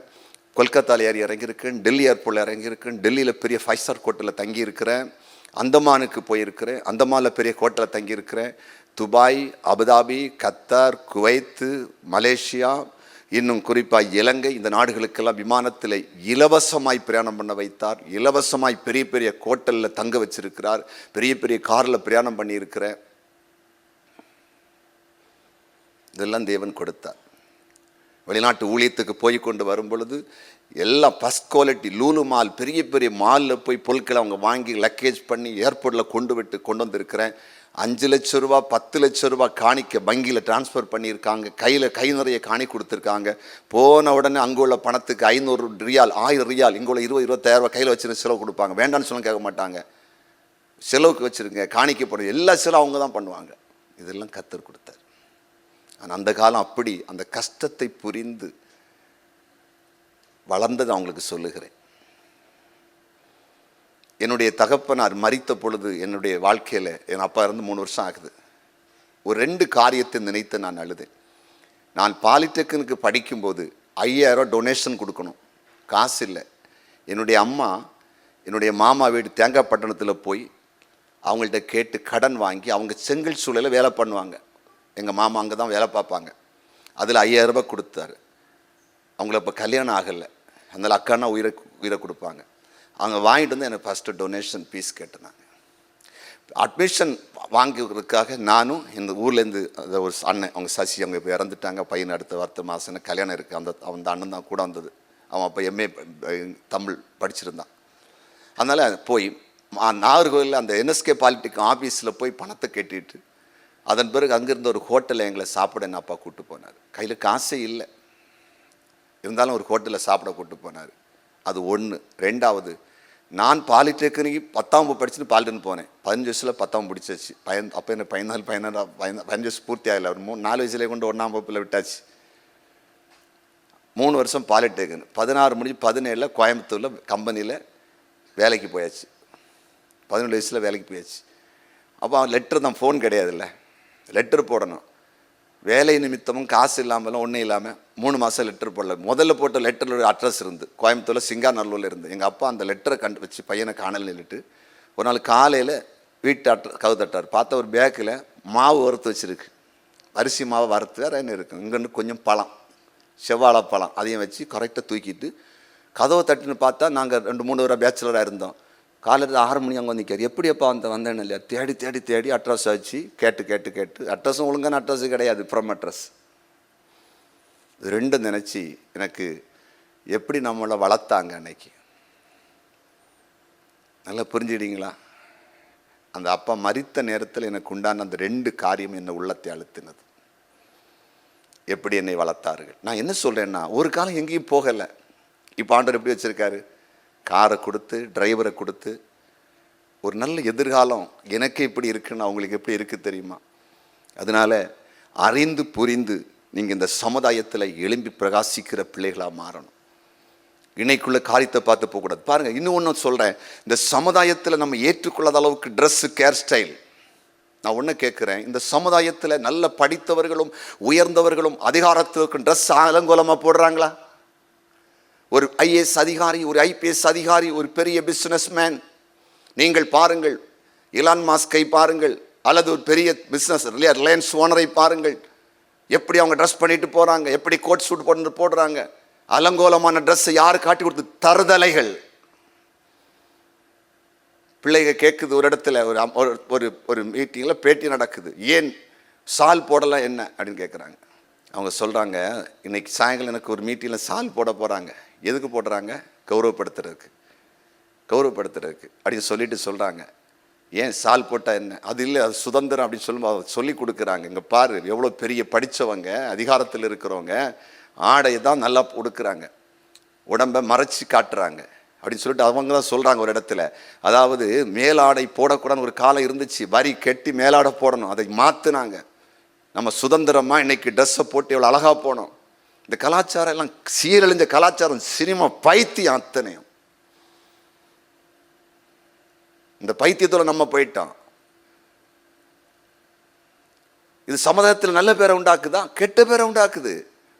கொல்கத்தாவில் இறங்கியிருக்கேன், டெல்லி ஏர்போர்ட்டில் இறங்கியிருக்கேன், டெல்லியில் பெரிய 5 ஸ்டார் ஹோட்டலில் தங்கியிருக்கிறேன், அந்தமானுக்கு போயிருக்கிறேன், அந்தமானில் பெரிய ஹோட்டலில் தங்கியிருக்கிறேன், Dubai, Abu Dhabi, Qatar, Kuwait, Malaysia, இன்னும் குறிப்பாக இலங்கை, இந்த நாடுகளுக்கெல்லாம் விமானத்தில் இலவசமாய் பிரயாணம் பண்ண வைத்தார். இலவசமாய் பெரிய பெரிய ஹோட்டலில் தங்க வச்சிருக்கிறார். பெரிய பெரிய காரில் பிரயாணம் பண்ணியிருக்கிறேன். இதெல்லாம் தேவன் கொடுத்தார். வெளிநாட்டு ஊழியத்துக்கு போய் கொண்டு வரும் பொழுது எல்லாம் ஃபஸ்ட் குவாலிட்டி லூலு மால், பெரிய பெரிய மாலில் போய் பொருட்களை அவங்க வாங்கி லக்கேஜ் பண்ணி ஏர்போர்ட்டில் கொண்டு வந்திருக்கிறேன். 5 லட்சம் ரூபா 10 லட்சம் ரூபா காணிக்க வங்கியில் டிரான்ஸ்ஃபர் பண்ணியிருக்காங்க. கை நிறைய காணி கொடுத்துருக்காங்க. போன உடனே அங்கே உள்ள பணத்துக்கு 500 ரியால், 1000 ரியால், இங்கே உள்ள 20-25,000 ரூபா கையில் வச்சுருந்து செலவு கொடுப்பாங்க. வேண்டான்னு சொல்ல கேட்க மாட்டாங்க. செலவுக்கு வச்சுருங்க, காணிக்க போடுறது, எல்லா செலவும் அவங்க தான் பண்ணுவாங்க. இதெல்லாம் கர்த்தர் கொடுத்தார். ஆனால் அந்த காலம் அப்படி அந்த கஷ்டத்தை புரிந்து வளர்ந்தது அவங்களுக்கு சொல்லுகிறேன். என்னுடைய தகப்பனார் மரித்த பொழுது என்னுடைய வாழ்க்கையில், என் அப்பா இருந்து 3 வருஷம் ஆகுது, ஒரு 2 காரியத்தை நினைத்து நான் அழுதேன். நான் பாலிடெக்னிக்கு படிக்கும்போது 5000 ரூபா டொனேஷன் கொடுக்கணும், காசு இல்லை. என்னுடைய அம்மா என்னுடைய மாமா வீடு தேங்காய் பட்டணத்தில் போய் அவங்கள்ட்ட கேட்டு கடன் வாங்கி, அவங்க செங்கல் சூளையில் வேலை பண்ணுவாங்க. எங்கள் மாமா அங்கே தான் வேலை பார்ப்பாங்க. அதில் 5000 ரூபாய் கொடுத்தாரு. அவங்கள இப்போ கல்யாணம் ஆகலை, அதனால் அக்கானா உயிரை கொடுப்பாங்க. அவங்க வாங்கிட்டு வந்து எனக்கு ஃபஸ்ட்டு டொனேஷன் ஃபீஸ் கேட்டிருந்தாங்க. அட்மிஷன் வாங்குறதுக்காக நானும் இந்த ஊர்லேருந்து ஒரு அண்ணன், அவங்க சசி, அவங்க இப்போ இறந்துட்டாங்க. பையன் அடுத்த மாதம் கல்யாணம் இருக்குது. அந்த அண்ணன் தான் கூட வந்தது. அவன் அப்போ MA தமிழ் படிச்சிருந்தான். அதனால் போய் நாகர்கோவிலில் அந்த NSK பாலிடெக்னிக் ஆஃபீஸில் போய் பணத்தை கட்டிட்டு, அதன் பிறகு அங்கேருந்து ஒரு ஹோட்டலில் எங்களை சாப்பிட என் அப்பா கூப்பிட்டு போனார். கையில் காசே இல்லை, இருந்தாலும் ஒரு ஹோட்டலில் சாப்பிட கூப்பிட்டு போனார். அது 1. 2வது, நான் பாலிடெக்னிக் 10ஆம் வகுப்பு படிச்சுட்டு பாலிடெக்னிக் போனேன். 15 வயசில் 10ஆம் பிடிச்சாச்சு. அப்போ எனக்கு 15 வயசு பூர்த்தி ஆகலை. ஒரு 4 வயசுலேயே கொண்டு 1ஆம் வகுப்பில் விட்டாச்சு. 3 வருஷம் பாலிடெக்னிக். 16 முடிஞ்சு 17 கோயம்புத்தூரில் கம்பெனியில் வேலைக்கு போயாச்சு. 17 வயசில் வேலைக்கு போயாச்சு. அப்போ அவன் லெட்டர் தான், ஃபோன் கிடையாதுல்ல, லெட்டர் போடணும். வேலை நிமித்தமும் காசு இல்லாமலும் ஒன்றும் இல்லாமல் 3 மாதம் லெட்டர் போடல. முதல்ல போட்ட லெட்டரில் ஒரு அட்ரஸ் இருந்து கோயம்புத்தூரில் சிங்காநல்லூரில் இருந்து. எங்கள் அப்பா அந்த லெட்டரை வச்சு பையனை காணல் நின்றுட்டு ஒரு நாள் காலையில் வீட்டு கவு தட்டார். பார்த்தா ஒரு பேக்கில் மாவு வறுத்து வச்சுருக்கு. அரிசி மாவு வறுத்து வேறு என்ன இருக்குது, இங்கேருந்து கொஞ்சம் பழம், செவ்வாழை பழம், அதையும் வச்சு கரெக்டாக தூக்கிட்டு கதவை தட்டுன்னு பார்த்தா நாங்கள் 2-3 வரை பேச்சுலராக இருந்தோம். காலையில் 6 மணி அங்கே வந்து எப்படி எப்போ வந்தேன் இல்லையா, தேடி அட்ரஸ் வச்சு கேட்டு அட்ரஸும் ஒழுங்கான அட்ரஸு கிடையாது, ஃப்ரம் அட்ரஸ். இது 2 நினச்சி எனக்கு எப்படி நம்மளை வளர்த்தாங்க அன்னைக்கு. நல்லா புரிஞ்சுக்கிட்டீங்களா? அந்த அப்பா மரித்த நேரத்தில் எனக்கு உண்டான அந்த 2 காரியம் என்னை உள்ளத்தை அழுத்தினது. எப்படி என்னை வளர்த்தார்கள். நான் என்ன சொல்கிறேன்னா, ஒரு காலம் எங்கேயும் போகலை. இப்போ ஆண்டவர் எப்படி வச்சுருக்காரு, காரை கொடுத்து, டிரைவரை கொடுத்து, ஒரு நல்ல எதிர்காலம் எனக்கு எப்படி இருக்குன்னு அவங்களுக்கு எப்படி இருக்குது தெரியுமா? அதனால் அறிந்து புரிந்து நீங்கள் இந்த சமுதாயத்தில் எழும்பி பிரகாசிக்கிற பிள்ளைகளாக மாறணும். இன்னைக்குள்ள காரியத்தை பார்த்து போகக்கூடாது. பாருங்கள், இன்னும் ஒன்று சொல்கிறேன். இந்த சமுதாயத்தில் நம்ம ஏற்றுக்கொள்ளாத அளவுக்கு ட்ரெஸ்ஸு, கேர் ஸ்டைல். நான் ஒன்று கேட்குறேன், இந்த சமுதாயத்தில் நல்ல படித்தவர்களும் உயர்ந்தவர்களும் அதிகாரத்துக்கு ட்ரெஸ் அலங்கோலமாக போடுறாங்களா? ஒரு IAS அதிகாரி, ஒரு IPS அதிகாரி, ஒரு பெரிய பிஸ்னஸ்மேன், நீங்கள் பாருங்கள், இலான் மாஸ்கை பாருங்கள், அல்லது ஒரு பெரிய பிஸ்னஸ் ரிலையன்ஸ் ஓனரை பாருங்கள், எப்படி அவங்க ட்ரெஸ் பண்ணிட்டு போகிறாங்க, எப்படி கோட் சூட் போட்டு போடுறாங்க. அலங்கோலமான ட்ரெஸ்ஸை யார் காட்டி கொடுத்து? தருதலைகள். பிள்ளைங்க கேட்குது ஒரு இடத்துல, ஒரு ஒரு மீட்டிங்கில் பேட்டி நடக்குது, ஏன் சால் போடலாம் என்ன அப்படின்னு கேட்குறாங்க. அவங்க சொல்கிறாங்க, இன்னைக்கு சாயங்காலம் எனக்கு ஒரு மீட்டிங்கில் சால் போட போகிறாங்க. எதுக்கு போடுறாங்க? கௌரவப்படுத்துறதுக்கு அப்படின்னு சொல்லிட்டு சொல்கிறாங்க. ஏன் சால் போட்டால் என்ன? அது இல்லை, அது சுதந்திரம் அப்படின்னு சொல்லி கொடுக்குறாங்க. இங்கே பாரு, எவ்வளோ பெரிய படித்தவங்க, அதிகாரத்தில் இருக்கிறவங்க ஆடையை தான் நல்லா கொடுக்குறாங்க, உடம்பை மறைச்சி காட்டுறாங்க அப்படின்னு சொல்லிட்டு அவங்க தான் சொல்கிறாங்க ஒரு இடத்துல. அதாவது மேலாடை போடக்கூடாதுன்னு ஒரு காலம் இருந்துச்சு, வரி கெட்டி மேலாடை போடணும், அதை மாற்றினாங்க. நம்ம சுதந்திரமாக இன்னைக்கு ட்ரெஸ்ஸை போட்டு எவ்வளோ அழகாக போனோம். இந்த கலாச்சாரம் எல்லாம் சீரழிஞ்ச கலாச்சாரம், சினிமா பைத்தியம் அத்தனையும். இந்த பைத்தியத்தோட நம்ம போயிட்டோம். இது சமுதாயத்தில் நல்ல பேரை உண்டாக்குதா? கெட்ட பேரை உண்டாக்குது.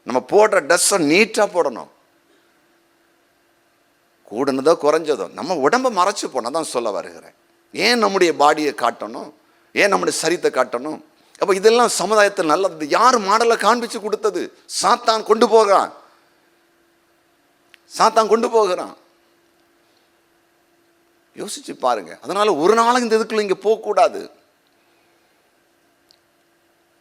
நம்ம போடுற ட்ரெஸ்ஸை நீட்டாக போடணும், கூடுனதோ குறைஞ்சதோ நம்ம உடம்பை மறைச்சு போனால் தான் சொல்ல வருகிறேன். ஏன் நம்முடைய பாடியை காட்டணும்? ஏன் நம்முடைய சரீரத்தை காட்டணும்? அப்போ இதெல்லாம் சமுதாயத்தில் நல்லது. யார் மாடலை காண்பிச்சு கொடுத்தது? சாத்தான் கொண்டு போகிறான். யோசிச்சு பாருங்க. அதனால ஒரு நாளும் இந்த இதுக்குள்ள இங்கே போகக்கூடாது.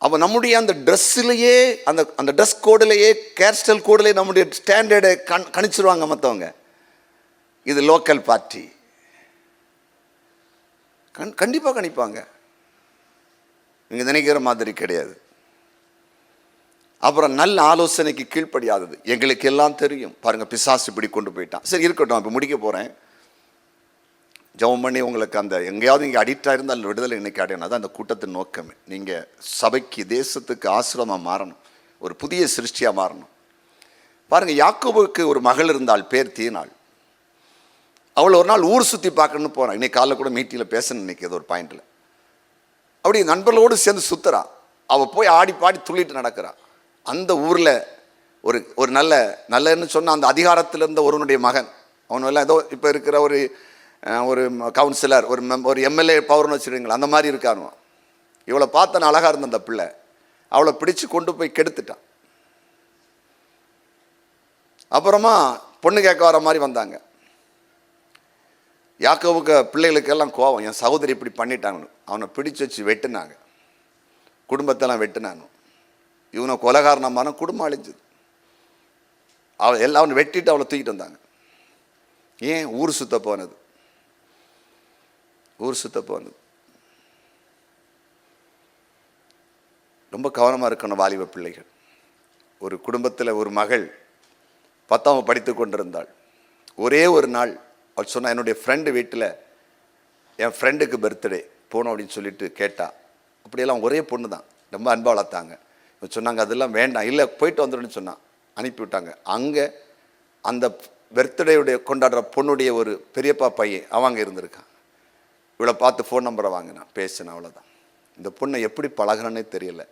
அப்போ நம்முடைய அந்த ட்ரெஸ்ஸிலேயே, அந்த ட்ரெஸ் கோடிலேயே, கேர் ஸ்டைல் கோடிலேயே நம்முடைய ஸ்டாண்டர்டை கணிச்சிருவாங்க மற்றவங்க. இது லோக்கல் பார்ட்டி, கண்டிப்பாக கணிப்பாங்க. நீங்கள் நினைக்கிற மாதிரி கிடையாது. அப்புறம் நல்ல ஆலோசனைக்கு கீழ்ப்படியாதது. எங்களுக்கு எல்லாம் தெரியும் பாருங்க, பிசாசு இப்படி கொண்டு போயிட்டான். சரி இருக்கட்டும், இப்போ முடிக்க போகிறேன். ஜெபம் பண்ணி உங்களுக்கு அந்த எங்கேயாவது இங்கே அடிக்டாக இருந்தால் விடுதலை இன்னைக்கு அடையணும். அதான் அந்த கூட்டத்தின் நோக்கமே. நீங்கள் சபைக்கு, தேசத்துக்கு ஆசிரமமாக மாறணும், ஒரு புதிய சிருஷ்டியாக மாறணும். பாருங்கள், யாக்கோபுக்கு ஒரு மகள் இருந்தால், பேர் தீனாள். அவளை ஒரு நாள் ஊர் சுற்றி பார்க்கணுன்னு போகிறான். இன்னைக்கு காலையில் கூட மீட்டிங்கில் பேசணும், இன்னைக்கு ஏதோ ஒரு பாயிண்டில். அப்படி நண்பர்களோடு சேர்ந்து சுற்றுறா. அவள் போய் ஆடி பாடி துள்ளிட்டு நடக்கிறாள். அந்த ஊரில் ஒரு நல்லன்னு சொன்ன அந்த அதிகாரத்தில் இருந்த ஒருவனுடைய மகன், அவனெல்லாம் ஏதோ இப்போ இருக்கிற ஒரு கவுன்சிலர், ஒரு எம்எல்ஏ பவர்னு வச்சுருக்கீங்களா, அந்த மாதிரி இருக்கானோ. இவளை பார்த்தன அழகாக இருந்த அந்த பிள்ளை, அவளை பிடிச்சு கொண்டு போய் கெடுத்துட்டான். அப்புறமா பொண்ணு கேட்க வர மாதிரி வந்தாங்க. யாக்கோவுக்கு பிள்ளைகளுக்கெல்லாம் கோபம், என் சகோதரி இப்படி பண்ணிட்டாங்கன்னு. அவனை பிடிச்சு வச்சு வெட்டினாங்க, குடும்பத்தெல்லாம் வெட்டினாங்க. இவனை கொலகாரணமான குடும்பம் அழிஞ்சது. அவனை வெட்டிட்டு அவளை தூக்கிட்டு வந்தாங்க. ஏன்? ஊர் சுத்த போனது. ரொம்ப கவனமாக இருக்கணும் வாலிப பிள்ளைகள். ஒரு குடும்பத்தில் ஒரு மகள் 10ஆம் படித்து கொண்டிருந்தாள். ஒரே ஒரு நாள் அவள் சொன்னா, என்னுடைய ஃப்ரெண்டு வீட்டில் என் ஃப்ரெண்டுக்கு பர்த்டே போகணும் அப்படின்னு சொல்லிட்டு கேட்டா. அப்படியெல்லாம் ஒரே பொண்ணு தான், ரொம்ப அன்பா வளர்த்தாங்க. சொன்னாங்க அதெல்லாம் வேண்டாம், இல்லை போயிட்டு வந்துடுன்னு சொன்னான். அனுப்பிவிட்டாங்க. அங்கே அந்த பர்த்டேவுடைய கொண்டாடுற பொண்ணுடைய ஒரு பெரியப்பா பையன் அவன் அங்கே இருந்திருக்கான். இவளை பார்த்து ஃபோன் நம்பரை வாங்கினான், பேசினேன், அவ்வளோதான். இந்த பொண்ணை எப்படி பழகிறனே தெரியல.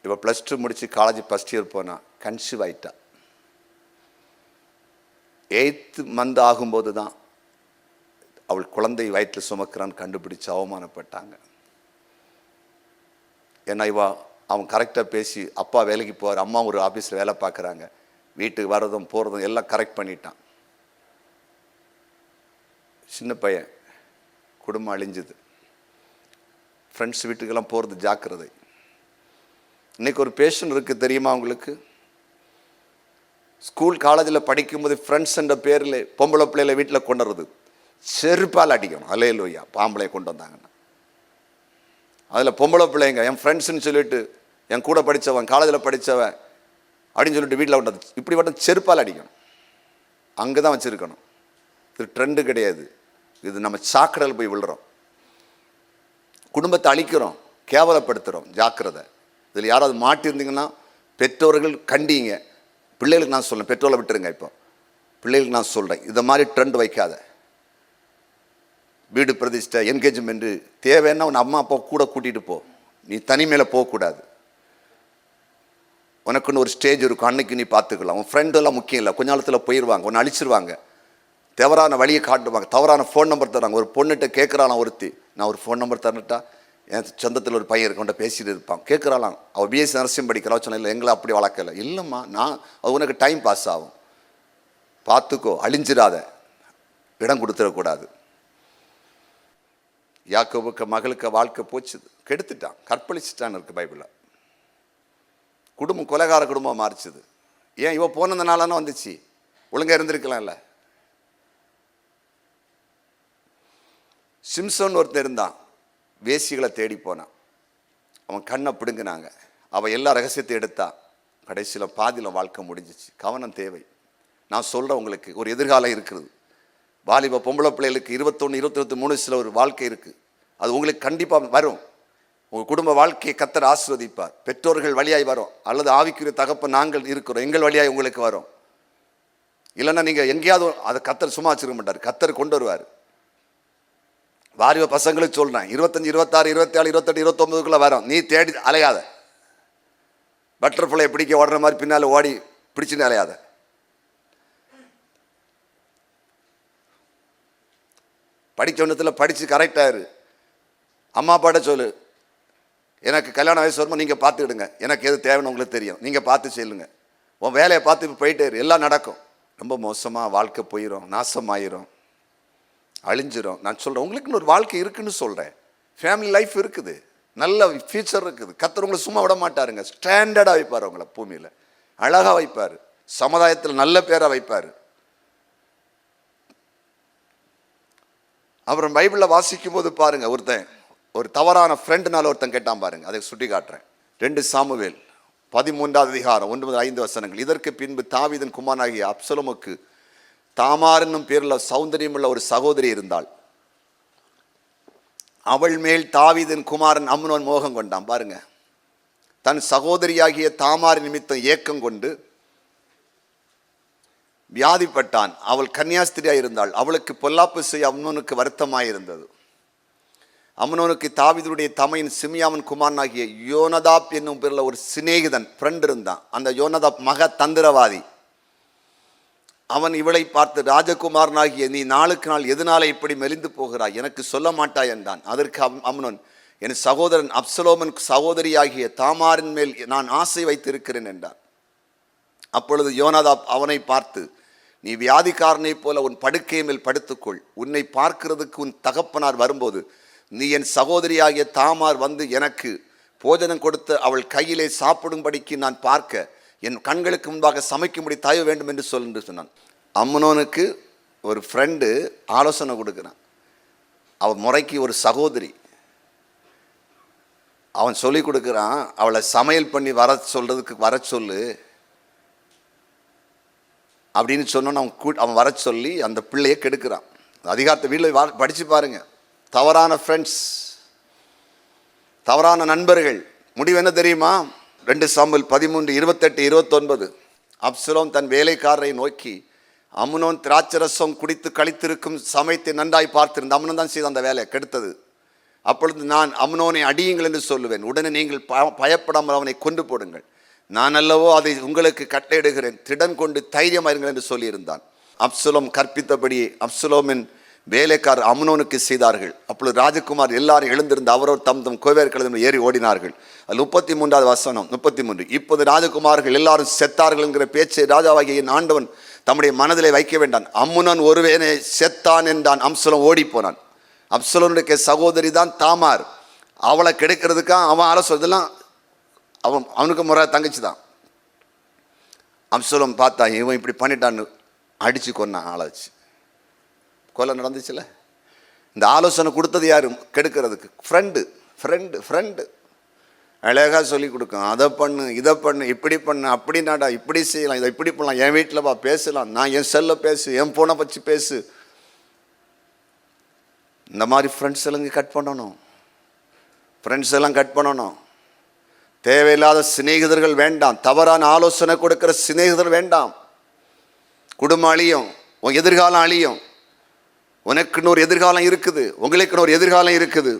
இவள் +2 முடித்து காலேஜ் ஃபஸ்ட் இயர் போனா, கன்சீவ் ஆயிட்டா. 8th month ஆகும்போது தான் அவள் குழந்தை வயிற்றில் சுமக்கிறான்னு கண்டுபிடிச்சு அவமானப்பட்டாங்க. ஏன்னா அவன் கரெக்டாக பேசி, அப்பா வேலைக்கு போவார், அம்மா ஒரு ஆஃபீஸில் வேலை பார்க்குறாங்க, வீட்டுக்கு வர்றதும் போகிறதும் எல்லாம் கரெக்ட் பண்ணிட்டான். சின்ன பையன், குடும்பம் அழிஞ்சுது. ஃப்ரெண்ட்ஸ் வீட்டுக்கெல்லாம் போகிறது ஜாக்கிரதை. இன்றைக்கி ஒரு பேஷண்ட் இருக்குது தெரியுமா உங்களுக்கு? ஸ்கூல் காலேஜில் படிக்கும்போது ஃப்ரெண்ட்ஸ் என்ற பேரில் பொம்பளை பிள்ளைகளை வீட்டில் கொண்டு வர்றது, செருப்பால் அடிக்கணும். அல்லேலூயா, பாம்பளை கொண்டு வந்தாங்கன்னா. அதில் பொம்பளை பிள்ளைங்க என் ஃப்ரெண்ட்ஸுன்னு சொல்லிட்டு, என் கூட படித்தவன், காலேஜில் படித்தவன் அப்படின்னு சொல்லிட்டு வீட்டில் கொண்டது, இப்படி மட்டும் செருப்பால் அடிக்கணும். அங்கே தான் வச்சுருக்கணும். இது ட்ரெண்டு கிடையாது. இது நம்ம சாக்கடையில் போய் விழுறோம், குடும்பத்தை அழிக்கிறோம், கேவலப்படுத்துகிறோம். ஜாக்கிரதை. இதில் யாராவது மாட்டியிருந்தீங்கன்னா பெற்றோர்கள் கண்டிங்க. பிள்ளைகளுக்கு நான் சொல்கிறேன், பெற்றோரை விட்டுருங்க. இப்போ பிள்ளைகளுக்கு நான் சொல்கிறேன், இதை மாதிரி ட்ரெண்ட் வைக்காத. வீடு பிரதிஷ்டை, என்கேஜ்மெண்ட்டு தேவைன்னா உன் அம்மா அப்பா கூட கூட்டிகிட்டு போ, நீ தனிமையில் போகக்கூடாது. உனக்குன்னு ஒரு ஸ்டேஜ் இருக்கும், அன்னைக்கு நீ பார்த்துக்கலாம். உன் ஃப்ரெண்டெல்லாம் முக்கியம் இல்லை, கொஞ்ச நாளத்தில் போயிடுவாங்க, உன்னை அழிச்சிருவாங்க, தவறான வழியை காட்டுவாங்க, தவறான ஃபோன் நம்பர் தராங்க. ஒரு பொண்ணுகிட்ட கேட்குறாளாம் ஒருத்தி, நான் ஒரு ஃபோன் நம்பர் தரட்டா, என் சொந்தத்தில் ஒரு பையன் இருக்கவன்ட்ட பேசிட்டு இருப்பான். கேட்குறாளாம், அவள் பிஎஸ்சி நர்சிங் படிக்கிறா. சொன்ன இல்லை, எங்களை அப்படி வளர்க்கலை. இல்லைம்மா, நான் அது உனக்கு டைம் பாஸ் ஆகும். பார்த்துக்கோ, அழிஞ்சிடாத, இடம் கொடுத்துடக்கூடாது. யாக்கோபுக்கு மகளுக்கு வாழ்க்கை போச்சுது, கெடுத்துட்டான், கற்பழிச்சிட்டான்னு இருக்கு பைபிளில். குடும்பம் கொலைகார குடும்பம் மாறிச்சுது. ஏன்? இவ போனதுனால வந்துச்சு, ஒழுங்கா இருந்திருக்கலாம்ல. சிம்சோன் ஒருத்தர் இருந்தான், வேசிகளை தேடி போனான், அவன் கண்ணை பிடுங்கினாங்க, அவன் எல்லா ரகசியத்தை எடுத்தா, கடைசியில் பாதியில் வாழ்க்கை முடிஞ்சிச்சு. கவனம் தேவை. நான் சொல்கிறேன், உங்களுக்கு ஒரு எதிர்காலம் இருக்கிறது. வாலிப பொம்பளை பிள்ளைகளுக்கு 21, 23 வயசில் ஒரு வாழ்க்கை இருக்குது. அது உங்களுக்கு கண்டிப்பாக வரும். உங்கள் குடும்ப வாழ்க்கையை கர்த்தர் ஆசீர்வதிப்பார். பெற்றோர்கள் வழியாய் வரும், அல்லது ஆவிக்குரிய தகப்ப நாங்கள் இருக்கிறோம், எங்கள் வழியாய் உங்களுக்கு வரும். இல்லைன்னா நீங்கள் எங்கேயாவது அதை கர்த்தர் சும்மா வச்சிருக்க மாட்டார், கர்த்தர் கொண்டு வருவார். வாலிப பசங்களுக்கு சொல்கிறேன், 25, 26, 27, 28, 29 வரும். நீ தேடி அலையாத, பட்டர்ஃப்ளை பிடிக்க ஓடுற மாதிரி பின்னால் ஓடி பிடிச்சுன்னு அலையாத. படிக்க ஒன்றத்தில் படித்து கரெக்டாக அம்மா அப்பாட்ட சொல்லு, எனக்கு கல்யாண வயசு வரும்போது நீங்கள் பார்த்துக்கிடுங்க, எனக்கு எது தேவைன்னு உங்களுக்கு தெரியும், நீங்கள் பார்த்து செல்லுங்க, உன் வேலையை பார்த்து போயிட்டே எல்லாம் நடக்கும். ரொம்ப மோசமாக வாழ்க்கை போயிடும், நாசமாயிரும், அழிஞ்சிரும். நான் சொல்கிறேன், உங்களுக்குன்னு ஒரு வாழ்க்கை இருக்குன்னு சொல்கிறேன். ஃபேமிலி லைஃப் இருக்குது, நல்ல ஃபியூச்சர் இருக்குது. கர்த்தர் உங்களை சும்மா விட மாட்டாருங்க. ஸ்டாண்டர்டாக வைப்பார், உங்களை பூமியில் அழகாக வைப்பார், சமுதாயத்தில் நல்ல பேராக வைப்பார். அப்புறம் பைபிளில் வாசிக்கும் போது பாருங்க, ஒரு தவறான ஃப்ரெண்டுனால ஒருத்தன் கேட்டான் பாருங்க, அதை சுட்டி காட்டுறேன். 2 சாமுவேல் 13வது அதிகாரம் 1-5 இதற்கு பின்பு தாவீதின் குமாரனாகிய அப்சலோமுக்கு தாமார் என்னும் பேரில் சௌந்தரியமுள்ள ஒரு சகோதரி இருந்தாள். அவள் மேல் தாவீதின் குமாரன் அம்னோன் மோகம் கொண்டான். பாருங்க, தன் சகோதரியாகிய தாமார் நிமித்தம் ஏக்கம் கொண்டு வியாதிப்பட்டான். அவள் கன்னியாஸ்திரியாக இருந்தாள். அவளுக்கு பொல்லாப்பு செய்ய அம்னோனுக்கு வருத்தமாயிருந்தது. அம்னோனுக்கு தாவீதுடைய தமையின் சிமியாவின் குமாரனாகிய யோனதாப் என்னும் பேரில் ஒரு சிநேகிதன் ஃப்ரெண்ட் இருந்தான். அந்த யோனதாப் மக தந்திரவாதி. அவன் இவளை பார்த்து, ராஜகுமாரனாகிய நீ நாளுக்கு நாள் எதனால இப்படி மெலிந்து போகிறாய், எனக்கு சொல்ல மாட்டாய் என்றான். அதற்கு அம்னோன், என் சகோதரன் அப்சலோமன் சகோதரியாகிய தாமாரின் மேல் நான் ஆசை வைத்திருக்கிறேன் என்றான். அப்பொழுது யோனதாப் அவனை பார்த்து, நீ வியாதிக்காரனைப் போல உன் படுக்கை மேல் படுத்துக்கொள், உன்னை பார்க்கிறதுக்கு உன் தகப்பனார் வரும்போது நீ என் சகோதரியாகிய தாமார் வந்து எனக்கு போஜனம் கொடுத்து அவள் கையிலே சாப்பிடும்படிக்கு நான் பார்க்க என் கண்களுக்கு முன்பாக சமைக்கும்படி தயவு வேண்டும் என்று சொல் என்று சொன்னான். அம்னோனுக்கு ஒரு ஃப்ரெண்டு ஆலோசனை கொடுக்குறான். அவன் முறைக்கு ஒரு சகோதரி, அவன் சொல்லி கொடுக்குறான், அவளை சமையல் பண்ணி வர சொல்லு அப்படின்னு சொன்னோன்னு அவன் வர சொல்லி அந்த பிள்ளையை கெடுக்கிறான். அதிகாரத்தை வீட்டில் படித்து பாருங்க. தவறான ஃப்ரெண்ட்ஸ், தவறான நண்பர்கள், முடிவு என்ன தெரியுமா? 2 சாமுவேல் 13, 28, 29 அப்சலோம் தன் வேலைக்காரரை நோக்கி, அம்னோன் திராட்சரசம் குடித்து கழித்திருக்கும் சமயத்தை நன்றாய் பார்த்திருந்த. அம்னோன் தான் செய்த அந்த வேலையை கெடுத்தது. அப்பொழுது நான் அம்னோனை அடியுங்கள் என்று சொல்லுவேன், உடனே நீங்கள் பயப்படாமல் அவனை கொண்டு போடுங்கள், நான் அல்லவோ அதை உங்களுக்கு கட்டளையிடுகிறேன், திடன் கொண்டு தைரியமாயிருங்கள் என்று சொல்லியிருந்தான். அப்சலோம் கற்பித்தபடி அப்சலோமின் வேலைக்காரர் அம்னோனுக்கு செய்தார்கள். அப்பொழுது ராஜகுமார் எல்லாரும் எழுந்திருந்து அவரோர் தம் கோவேற்களை ஏறி ஓடினார்கள். அது 33வது வசனம் 33. இப்போது ராஜகுமார்கள் எல்லாரும் செத்தார்கள் என்கிற பேச்சை ராஜாவாகிய ஆண்டவன் தம்முடைய மனதிலே வைக்க வேண்டான். அம்னோன் ஒருவேனே செத்தான் என்றான். அப்சலோம் ஓடி போனான். அப்சலோனுடைய சகோதரி தான் தாமார். அவளை கெடுக்கிறதுக்காக அவன் அரசுலாம் அவனுக்கு முறை தங்கச்சி தான். அப்சலோம் பார்த்தா இவன் இப்படி பண்ணிட்டான்னு அடித்து கொன்னான். ஆளாச்சு, கொலை நடந்துச்சுல. இந்த ஆலோசனை கொடுத்தது யாரு கெடுக்கிறதுக்கு? ஃப்ரெண்டு அழகாக சொல்லி கொடுக்கும், அதை பண்ணு, இதை பண்ணு, இப்படி பண்ணு, அப்படி நாடா, இப்படி செய்யலாம், இதை இப்படி பண்ணலாம், என் வீட்டில் வா பேசலாம், நான் என் செல்லை பேசு, என் ஃபோனை வச்சு பேசு. இந்த மாதிரி ஃப்ரெண்ட்ஸ் எல்லாம் கட் பண்ணணும். தேவையில்லாத சிநேகிதர்கள் வேண்டாம். தவறான ஆலோசனை கொடுக்கிற சிநேகிதர் வேண்டாம். குடும்பம் அழியும், உன் எதிர்காலம் அழியும். உனக்குன்னு ஒரு எதிர்காலம் இருக்குது, உங்களுக்குன்னு ஒரு எதிர்காலம் இருக்குது.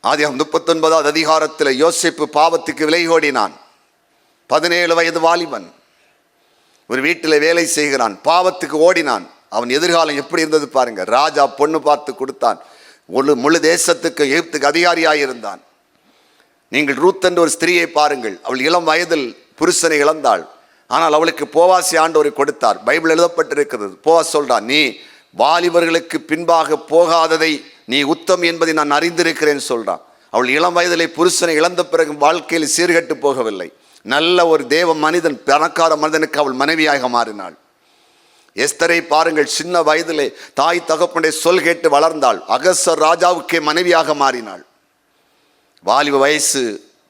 ஆதியாகமம் 39வது அதிகாரத்தில் யோசேப்பு பாவத்துக்கு விலை ஓடினான். 17 வயது வாலிபன், ஒரு வீட்டில் வேலை செய்கிறான், பாவத்துக்கு ஓடினான். அவன் எதிர்காலம் எப்படி இருந்தது பாருங்க. ராஜா பொண்ணு பார்த்து கொடுத்தான். முழு தேசத்துக்கு எகிப்துக்கு அதிகாரியாக இருந்தான். நீங்கள் ரூத் என்ற ஒரு ஸ்திரீயை பாருங்கள். அவள் இளம் வயதில் புருஷனை இழந்தாள். ஆனால் அவளுக்கு போவாசி ஆண்டவரை கொடுத்தார். பைபிள் எழுதப்பட்டிருக்கிறது. போவாஸ் சொல்றான், நீ வாலிபர்களுக்கு பின்பாக போகாததை நீ உத்தம் என்பதை நான் அறிந்திருக்கிறேன் சொல்றான். அவள் இளம் வயதிலே புருஷனை இழந்த பிறகு வாழ்க்கையில் சீர்கெட்டு போகவில்லை. நல்ல ஒரு தேவ மனிதன், பணக்கார மனிதனுக்கு அவள் மனைவியாக மாறினாள். எஸ்தரை பாருங்கள், சின்ன வயதிலே தாய் தகப்பனுடைய சொல் கேட்டு வளர்ந்தாள். அகஸ்வர் ராஜாவுக்கே மனைவியாக மாறினாள். வாலிப வயசு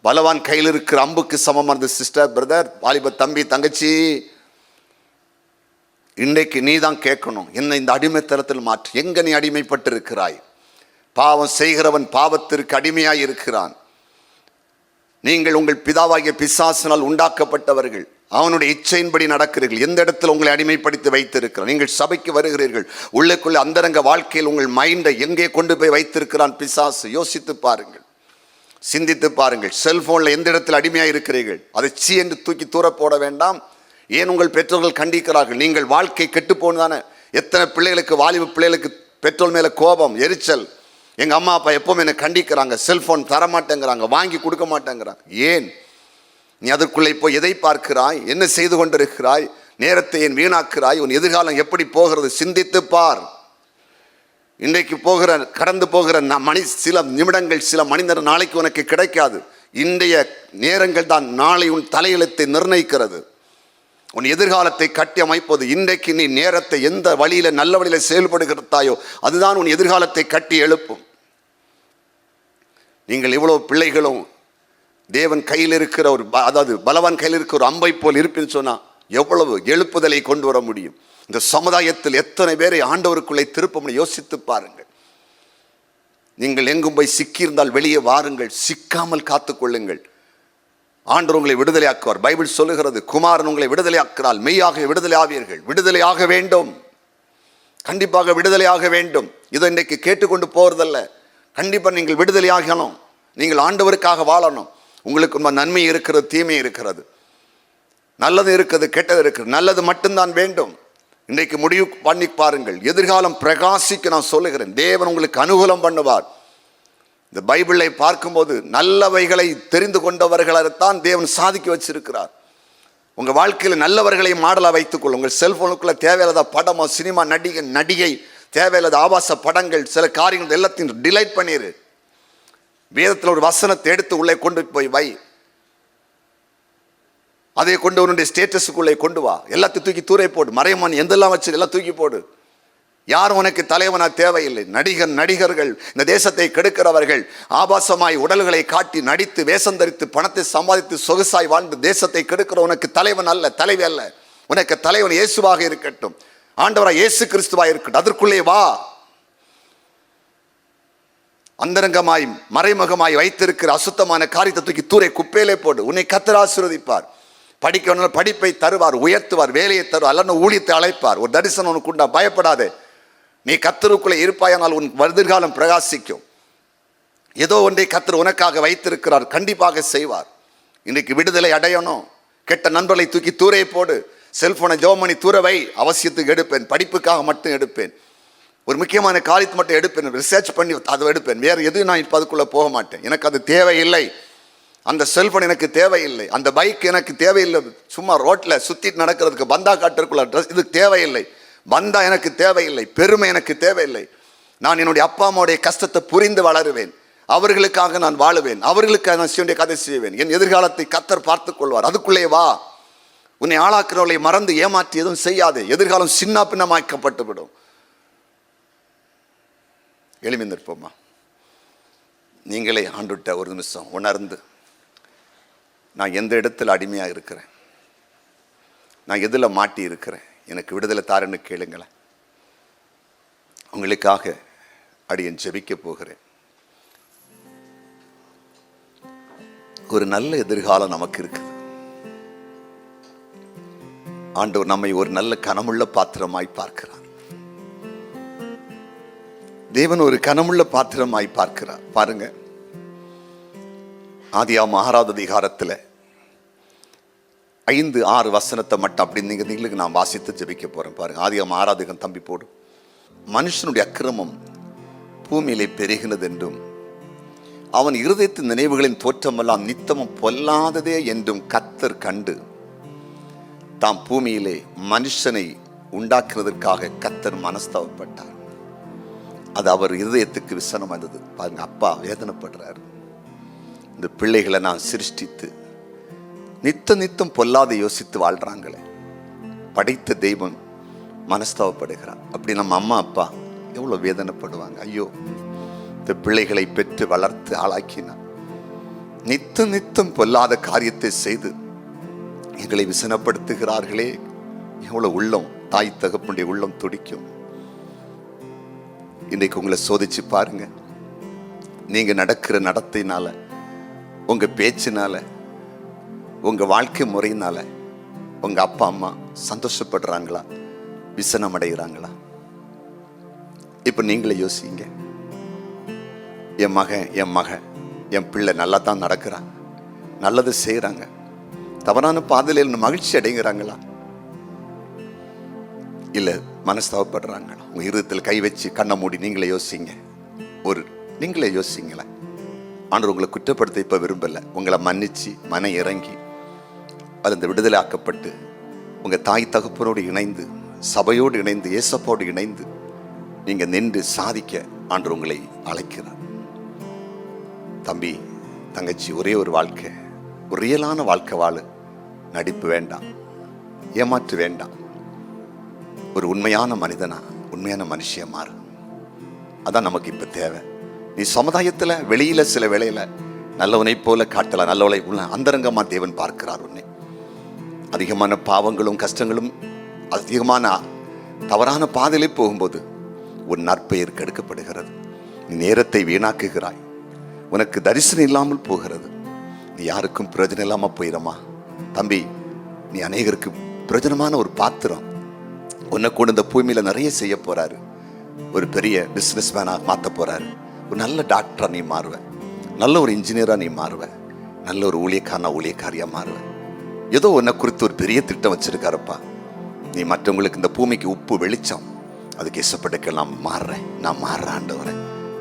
பலவான் கையில் இருக்கிற அம்புக்கு சமமானது. சிஸ்டர், பிரதர், வாலிப தம்பி, தங்கச்சி, இன்றைக்கு நீ தான் கேட்கணும், என்ன இந்த அடிமைத்தனத்தில் மாற்று. எங்க நீ அடிமைப்பட்டு இருக்கிறாய்? பாவம் செய்கிறவன் பாவத்திற்கு அடிமையாய் இருக்கிறான். நீங்கள் உங்கள் பிதாவாகிய பிசாசினால் உண்டாக்கப்பட்டவர்கள், அவனுடைய இச்சையின்படி நடக்கிறீர்கள். எந்த இடத்தில் உங்களை அடிமைப்படுத்தி வைத்திருக்கிறான்? நீங்கள் சபைக்கு வருகிறீர்கள், உள்ளுக்குள்ள அந்தரங்க வாழ்க்கையில் உங்கள் மைண்டை எங்கே கொண்டு போய் வைத்திருக்கிறான் பிசாசு? யோசித்து பாருங்கள், சிந்தித்து பாருங்கள். செல்போனில் எந்த இடத்தில் அடிமையாக இருக்கிறீர்கள்? அதை சீ என்று தூக்கி தூர போட வேண்டாம். ஏன் உங்கள் பெற்றோர்கள் கண்டிக்கிறார்கள்? நீங்கள் வாழ்க்கை கெட்டு போனதானே. எத்தனை பிள்ளைகளுக்கு, வாலிப பிள்ளைகளுக்கு பெற்றோர் மேலே கோபம், எரிச்சல். எங்கள் அம்மா அப்பா எப்பவும் என்னை கண்டிக்கிறாங்க, செல்போன் தரமாட்டேங்கிறாங்க, வாங்கி கொடுக்க மாட்டேங்கிறாங்க. ஏன்? நீ அதற்குள்ளே போய் எதை பார்க்கிறாய்? என்ன செய்து கொண்டிருக்கிறாய்? நேரத்தை ஏன் வீணாக்குறாய்? உன் எதிர்காலம் எப்படி போகிறது? சிந்தித்து பார். இன்றைக்கு போகிற, கடந்து போகிற சில நிமிடங்கள், சில மனிதர் நாளைக்கு உனக்கு கிடைக்காது. இன்றைய நேரங்கள் தான் நாளை உன் தலையெழுத்தை நிர்ணயிக்கிறது. உன் எதிர்காலத்தை கட்டி அமைப்பது இன்றைக்கு நீ நேரத்தை எந்த வழியில, நல்ல வழியில செயல்படுகிறதாயோ அதுதான் உன் எதிர்காலத்தை கட்டி எழுப்பும். நீங்கள் இவ்வளவு பிள்ளைகளும் தேவன் கையில் இருக்கிற ஒரு, அதாவது பலவான் கையில் இருக்கிற ஒரு அம்பை போல் இருப்பேன்னு சொன்னா எவ்வளவு எழுப்புதலை கொண்டு வர முடியும்? இந்த சமுதாயத்தில் எத்தனை பேரை ஆண்டவருக்குள்ளே திருப்ப முடியும்? யோசித்து பாருங்கள். நீங்கள் எங்கும் போய் சிக்கியிருந்தால் வெளியே வாருங்கள், சிக்காமல் காத்துக்கொள்ளுங்கள். ஆண்டவர் உங்களை விடுதலை ஆக்குவார். பைபிள் சொல்லுகிறது, குமாரன் உங்களை விடுதலை ஆக்கினால் மெய்யாக விடுதலை ஆவீர்கள். விடுதலையாக வேண்டும், கண்டிப்பாக விடுதலையாக வேண்டும். இதை இன்றைக்கு கேட்டுக்கொண்டு போறதல்ல, கண்டிப்பாக நீங்கள் விடுதலை ஆகணும். நீங்கள் ஆண்டவருக்காக வாழணும். உங்களுக்கு நன்மை இருக்கிறது, தீமை இருக்கிறது, நல்லது இருக்கிறது, கெட்டது இருக்கிறது. நல்லது மட்டும்தான் வேண்டும். இன்றைக்கு முடிவு பண்ணி பாருங்கள். எதிர்காலம் பிரகாசிக்க நான் சொல்லுகிறேன். தேவன் உங்களுக்கு அனுகூலம் பண்ணுவார். இந்த பைபிளை பார்க்கும்போது நல்லவைகளை தெரிந்து கொண்டவர்களைத்தான் தேவன் சாதிக்க வச்சிருக்கிறார். உங்க வாழ்க்கையில் நல்லவர்களை மாடலா வைத்துக்கொள்ளும். உங்கள் செல்போனுக்குள்ள தேவையில்லாத படமோ, சினிமா நடிகை, தேவையில்லாத ஆபாச படங்கள், சில காரியங்கள் எல்லாத்தையும் டிலைட் பண்ணிடு. வேதத்தில் ஒரு வசனத்தை எடுத்து உள்ளே கொண்டு போய் வை. அதை கொண்டு உன்னுடைய ஸ்டேட்டஸுக்குள்ளே கொண்டு வா. எல்லாத்தையும் தூக்கி தூரை போடு. மறைமான் எந்தெல்லாம் வச்சு எல்லாம் தூக்கி போடு. யாரும் உனக்கு தலைவனா தேவையில்லை. நடிகர்கள், இந்த தேசத்தை கெடுக்கிறவர்கள், ஆபாசமாய் உடல்களை காட்டி நடித்து வேஷம் தரித்து பணத்தை சம்பாதித்து சொகுசாய் வாழ்ந்து தேசத்தை கெடுக்கிற உனக்கு தலைவன் அல்ல, தலைவி அல்ல. உனக்கு தலைவன் இயேசுவாக இருக்கட்டும், ஆண்டவராய் இயேசு கிறிஸ்துவாக இருக்கட்டும். அதற்குள்ளே வா. அந்தரங்கமாய் மறைமுகமாய் வைத்திருக்கிற அசுத்தமான காரியத்தை தூக்கி தூரை குப்பையிலே போடு. உன்னை கர்த்தர் ஆசீர்வதிப்பார். படிக்க படிப்பை தருவார், உயர்த்துவார், வேலையை தருவார், அல்லது ஊழியத்தை அழைப்பார். ஒரு தரிசனம் உனக்கு உண்டா? பயப்படாதே. நீ கர்த்தருக்குள்ளே இருப்பாயானால் உன் எதிர்காலம் பிரகாசிக்கும். ஏதோ ஒன்றை கர்த்தர் உனக்காக வைத்திருக்கிறார், கண்டிப்பாக செய்வார். இன்றைக்கு விடுதலை அடையணும். கெட்ட நண்பர்களை தூக்கி தூரை போடு. செல்போனை ஜோமணி தூரவை. அவசியத்துக்கு எடுப்பேன், படிப்புக்காக மட்டும் எடுப்பேன், ஒரு முக்கியமான காரியத்தை மட்டும் எடுப்பேன், ரிசர்ச் பண்ணி அதை எடுப்பேன். வேறு எதுவும் நான் இப்போ அதுக்குள்ளே போக மாட்டேன். எனக்கு அது தேவையில்லை. அந்த செல்போன் எனக்கு தேவையில்லை. அந்த பைக் எனக்கு தேவையில்லை. சும்மா ரோட்டில் சுற்றிட்டு நடக்கிறதுக்கு பந்தா காட்டுறதுக்குள்ள ட்ரெஸ் இது தேவையில்லை. பந்தா எனக்கு தேவையில்லை. பெருமை எனக்கு தேவையில்லை. நான் என்னுடைய அப்பா அம்மாவுடைய கஷ்டத்தை புரிந்து வளருவேன். அவர்களுக்காக நான் வாழுவேன். அவர்களுக்காக நான் செய்ய கதை செய்வேன். என் எதிர்காலத்தை கர்த்தர் பார்த்துக் கொள்வார். அதுக்குள்ளே வா. உன்னை ஆளாக்குறவர்களை மறந்து ஏமாற்றி எதுவும் செய்யாதே. எதிர்காலம் சின்ன பின்னமாக்கப்பட்டு விடும். எளிமைந்திருப்போமா? நீங்களே ஆண்டுட்ட ஒரு நிமிஷம் உணர்ந்து, நான் எந்த இடத்துல அடிமையாக இருக்கிறேன், நான் எதில் மாட்டி இருக்கிறேன், எனக்கு விடுதலை தாருன்னு கேளுங்களேன். உங்களுக்காக அடியேன் ஜெபிக்க போகிறேன். ஒரு நல்ல எதிர்காலம் நமக்கு இருக்குது. ஆண்டவர் நம்மை ஒரு நல்ல கனமுள்ள பாத்திரமாய் பார்க்கிறார். தேவன் ஒரு கனமுள்ள பாத்திரமாய் பார்க்கிறார். பாருங்க, ஆதியாகமம் 6வது அதிகாரத்தில் 5-6 வசனத்தை மட்டும் அப்படி நீங்களுக்கு நான் வாசித்து ஜெபிக்க போறேன். பாருங்க, ஆதியாகமம் 6வது அதிகாரம் தம்பி போடு. மனுஷனுடைய அக்கிரமம் பூமியிலே பெருகினது என்றும் அவன் இருதயத்தின் நினைவுகளின் தோற்றமெல்லாம் நித்தமும் பொல்லாததே என்றும் கர்த்தர் கண்டு தாம் பூமியிலே மனுஷனை உண்டாக்குறதற்காக கர்த்தர் மனஸ்தாபப்பட்டார். அது அவர் இருதயத்துக்கு விசனம் வந்தது. பாருங்க, அப்பா வேதனைப்படுறாரு. இந்த பிள்ளைகளை நான் சிருஷ்டித்து நித்தம் பொல்லாத யோசித்து வாழ்றாங்களே, படைத்த தெய்வம் மனஸ்தாபப்படுகிறார். அப்படி நம்ம அம்மா அப்பா எவ்வளவு வேதனைப்படுவாங்க. ஐயோ, இந்த பிள்ளைகளை பெற்று வளர்த்து ஆளாக்கினார், நித்தம் பொல்லாத காரியத்தை செய்து எங்களை விசனப்படுத்துகிறார்களே, எவ்வளவு உள்ளம், தாய் தகப்பனுடைய உள்ளம் துடிக்கும். இன்றைக்கு உங்களை சோதிச்சு பாருங்க. நீங்க நடக்கிற நடத்தையினால, உங்க பேச்சினால, உங்க வாழ்க்கை முறையினால உங்க அப்பா அம்மா சந்தோஷப்படுறாங்களா, விசனம் அடைகிறாங்களா? இப்ப நீங்களே யோசிங்க. என் மகன் என் பிள்ளை நல்லா தான் நடக்கிறான், நல்லது செய்யறாங்க, தவறான பாதையில மகிழ்ச்சி அடைகிறாங்களா, இல்ல மனஸ்தாபப்படுறாங்களா? உங்க இருதயத்தில் கை வச்சு கண்ணை மூடி நீங்களே யோசிங்க. நீங்களே யோசிங்களேன். ஆண்டவர் உங்களை குற்றப்படுத்த இப்ப விரும்பல. உங்களை மன்னிச்சு மன இறங்கி அது விடுதலை ஆக்கப்பட்டு உங்க தாய் தகப்பனோடு இணைந்து, சபையோடு இணைந்து, ஏசப்போடு இணைந்து நீங்க நின்று சாதிக்க ஆண்டவர் உங்களை அழைக்கிறார். தம்பி தங்கச்சி, ஒரே ஒரு வாழ்க்கை, ஒரு ரியலான வாழ்க்கை வாழு. நடிப்பு வேண்டாம், ஏமாற்று வேண்டாம். ஒரு உண்மையான மனிதனா, உண்மையான மனுஷியா மாறு. அதான் நமக்கு இப்ப தேவை. நீ சமுதாயத்துல வெளியில சில வேளையில நல்லவனை போல காட்டலாம், நல்லவளை அந்தரங்கமா தேவன் பார்க்கிறார். உன்னை அதிகமான பாவங்களும் கஷ்டங்களும் அதிகமான தவறான பாதையிலே போகும்போது உன் நற்பெயர் கெடுக்கப்படுகிறது. நீ நேரத்தை வீணாக்குகிறாய், உனக்கு தரிசனம் இல்லாமல் போகிறது, நீ யாருக்கும் பிரயோஜனம் இல்லாம போயிடமா. தம்பி, நீ அநேகருக்கு பிரயோஜனமான ஒரு பாத்திரம். உன்னை கூட இந்த பூமியில நிறைய செய்ய போறாரு. ஒரு பெரிய பிசினஸ் மேனா மாத்த போறாரு. ஒரு நல்ல டாக்டரா நீ மாறுவ, நல்ல ஒரு இன்ஜினியரா நீ மாறுவ, நல்ல ஒரு ஊழியக்காரியா மாறுவ. ஏதோ உன்னை குறித்து ஒரு பெரிய திட்டம் வச்சிருக்காருப்பா. நீ மற்றவங்களுக்கு இந்த பூமிக்கு உப்பு வெளிச்சம். அதுக்கு இசப்பட்டுக்க நான் மாறுறேன் ஆண்டவரே,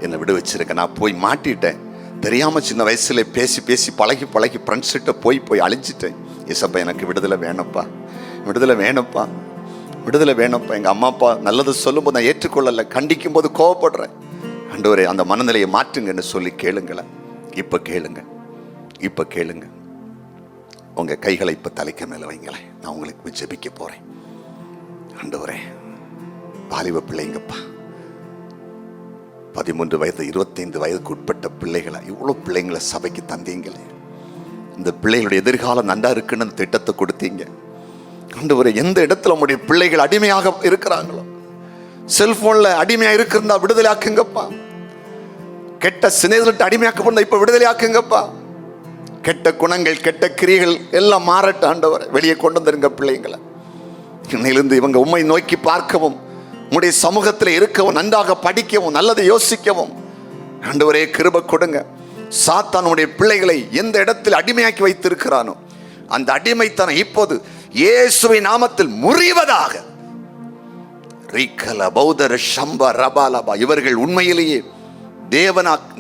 என்னை விட வச்சிருக்க. நான் போய் மாட்டிட்டேன், தெரியாம சின்ன வயசுல பேசி பழகி ஃப்ரெண்ட்ஸ் கிட்ட போய் அழிஞ்சிட்டேன். இசப்பா, எனக்கு விடுதலை வேணும்ப்பா, விடுதலை வேணும்ப்பா. எங்க அம்மா அப்பா நல்லது சொல்லும் போது நான் ஏற்றுக்கொள்ளல, கண்டிக்கும் போது கோவப்படுறேன். ஆண்டவரே, அந்த மனநிலையை மாற்றுங்கன்னு சொல்லி கேளுங்களேன். இப்ப கேளுங்க. உங்க கைகளை இப்ப தலைக்க மேல வைங்களேன். நான் உங்களுக்கு ஜெபிக்க போறேன். ஆண்டவரே, வாலிப பிள்ளைங்கப்பா, 13 வயது 25 வயதுக்கு உட்பட்ட பிள்ளைகளை, இவ்வளவு பிள்ளைங்களை சபைக்கு தந்தீங்களே. இந்த பிள்ளைகளுடைய எதிர்காலம் நன்றா இருக்குன்னு அந்த திட்டத்தை கொடுத்தீங்க. ஆண்டவரே, எந்த இடத்துல உங்களுடைய பிள்ளைகள் அடிமையாக இருக்கிறாங்களோ, செல்போன்ல அடிமையா இருக்கிறதா விடுதலை ஆக்குங்கப்பா. கெட்ட சினைதலிட்டு அடிமையாக்கப்பட்ட இப்ப விடுதலை ஆக்குங்கப்பா. கெட்ட குணங்கள், கெட்ட கிரியைகள் எல்லாம் மாறட்ட ஆண்டவரை. வெளியே கொண்டு வந்துருங்க பிள்ளைங்களை. இன்னையிலிருந்து இவங்க உம்மை நோக்கி பார்க்கவும், உங்களுடைய சமூகத்தில் இருக்கவும், நன்றாக படிக்கவும், நல்லதை யோசிக்கவும் ஆண்டவரே கிருபை கொடுங்க. சாத்தான் உடைய பிள்ளைகளை எந்த இடத்தில் அடிமையாக்கி வைத்திருக்கிறானோ அந்த அடிமைத்தனம் இப்போது இயேசுவின் நாமத்தில் முறிவதாக. இவர்கள் உண்மையிலேயே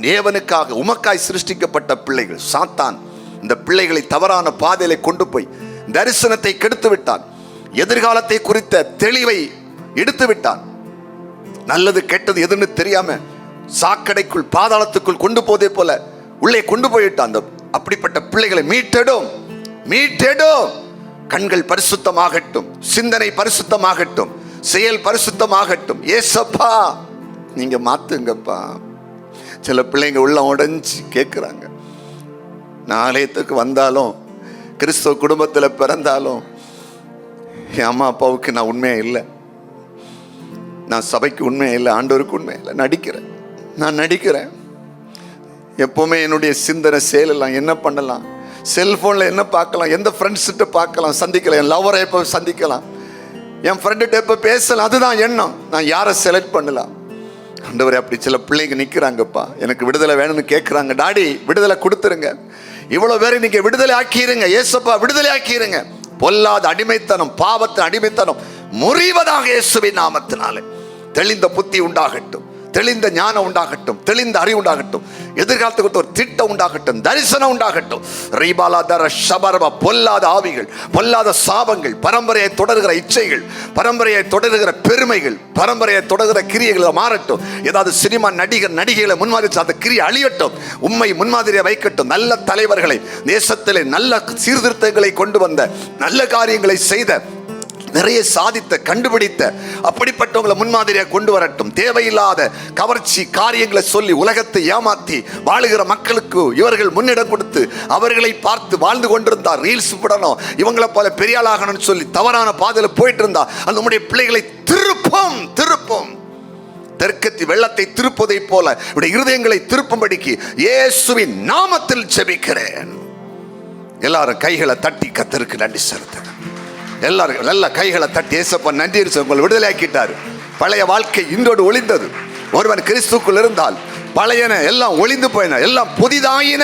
தேவனுக்காக உமக்காய் சிருஷ்டிக்கப்பட்ட பிள்ளைகள். சாத்தான் இந்த பிள்ளைகளை தவறான பாதையில கொண்டு போய் தரிசனத்தை கெடுத்து விட்டான். எதிர்காலத்தை குறித்த தெளிவை எடுத்து விட்டான். நல்லது கெட்டது எதுன்னு தெரியாம சாக்கடைக்குள், பாதாளத்துக்குள் கொண்டு போதே போல உள்ளே கொண்டு போயிட்டான். அப்படிப்பட்ட பிள்ளைகளை மீட்டெடும். கண்கள் பரிசுத்தமாகட்டும், சிந்தனை பரிசுத்தமாகட்டும், செயல் பரிசுத்தமாகட்டும். ஏசப்பா, நீங்க மாத்துங்கப்பா. சில பிள்ளைங்க உள்ள உடைஞ்சு கேட்குறாங்க, நான் ஆலயத்துக்கு வந்தாலும், கிறிஸ்தவ குடும்பத்தில் பிறந்தாலும், என் அம்மா அப்பாவுக்கு நான் உண்மையா இல்லை, நான் சபைக்கு உண்மையா இல்லை, ஆண்டவருக்கு உண்மையா இல்லை, நான் நடிக்கிறேன். எப்பவுமே என்னுடைய சிந்தனை செயலெல்லாம் என்ன பண்ணலாம், செல்போன்ல என்ன பார்க்கலாம், எந்த ஃப்ரெண்ட்ஸ்கிட்ட பார்க்கலாம், சந்திக்கலாம், என் லவரை எப்போ சந்திக்கலாம், என் ஃப்ரெண்டுகிட்ட எப்போ பேசலாம், அதுதான் எண்ணம். நான் யாரை செலக்ட் பண்ணலாம். ஆண்டவரே, அப்படி சில பிள்ளைங்க நிற்கிறாங்கப்பா, எனக்கு விடுதலை வேணும்னு கேட்குறாங்க. டாடி, விடுதலை கொடுத்துருங்க. இவ்வளோ பேரை நீங்க விடுதலை ஆக்கிருங்க. ஏசப்பா, விடுதலை ஆக்கிருங்க. பொல்லாத அடிமைத்தனம், பாவத்தின் அடிமைத்தனம் முறிவதாக இயேசுவின் நாமத்தினாலே. தெளிந்த புத்தி உண்டாகட்டும், தெளிந்த ஞானம் உண்டாகட்டும், தெளிந்த அறிவு உண்டாகட்டும், எதிர்காலத்துக்கு ஒரு திட்டம் உண்டாகட்டும், தரிசனம் உண்டாகட்டும். ரிபாலாதர ஷபரப பொல்லாத ஆவிகள், பொல்லாத சாபங்கள், பரம்பரையை தொடர்கிற இச்சைகள், பரம்பரையை தொடர்கிற பெருமைகள், பரம்பரையை தொடர்கிற கிரியைகளை மாறட்டும். ஏதாவது சினிமா நடிகர் நடிகைகளை முன்மாதிரி அந்த கிரியை அழியட்டும், உண்மை முன்மாதிரியை வைக்கட்டும். நல்ல தலைவர்களை, தேசத்திலே நல்ல சீர்திருத்தங்களை கொண்டு வந்த, நல்ல காரியங்களை செய்த, நிறைய சாதித்த, கண்டுபிடித்த அப்படிப்பட்டவங்களை முன்மாதிரியாக கொண்டு வரட்டும். தேவையில்லாத கவர்ச்சி காரியங்களை சொல்லி உலகத்தை ஏமாற்றி வாழுகிற மக்களுக்கு இவர்கள் முன்னிடம் கொடுத்து அவர்களை பார்த்து வாழ்ந்து கொண்டிருந்தார். ரீல்ஸ் விடணும், இவங்களை போல பெரிய ஆளாகணும்னு சொல்லி தவறான பாதையில் போயிட்டு இருந்தா அந்த நம்முடைய பிள்ளைகளை திருப்பும் தெற்கத்தி வெள்ளத்தை திருப்பதை போல இருதயங்களை திருப்பும்படிக்கு இயேசுவின் நாமத்தில் ஜெபிக்கிறேன். எல்லாரும் கைகளை தட்டி கர்த்தருக்கு நன்றி செலுத்துங்க. எல்லாரும் நல்ல கைகளை தட்டி ஏசப்பா நன்றி, உங்களை விடுதலை ஆக்கிட்டாரு. பழைய வாழ்க்கை இன்றோடு ஒளிந்தது. ஒருவன் கிறிஸ்துக்குள் இருந்தால் பழையன எல்லாம் ஒளிந்து போயின, எல்லாம் புதிதாயின.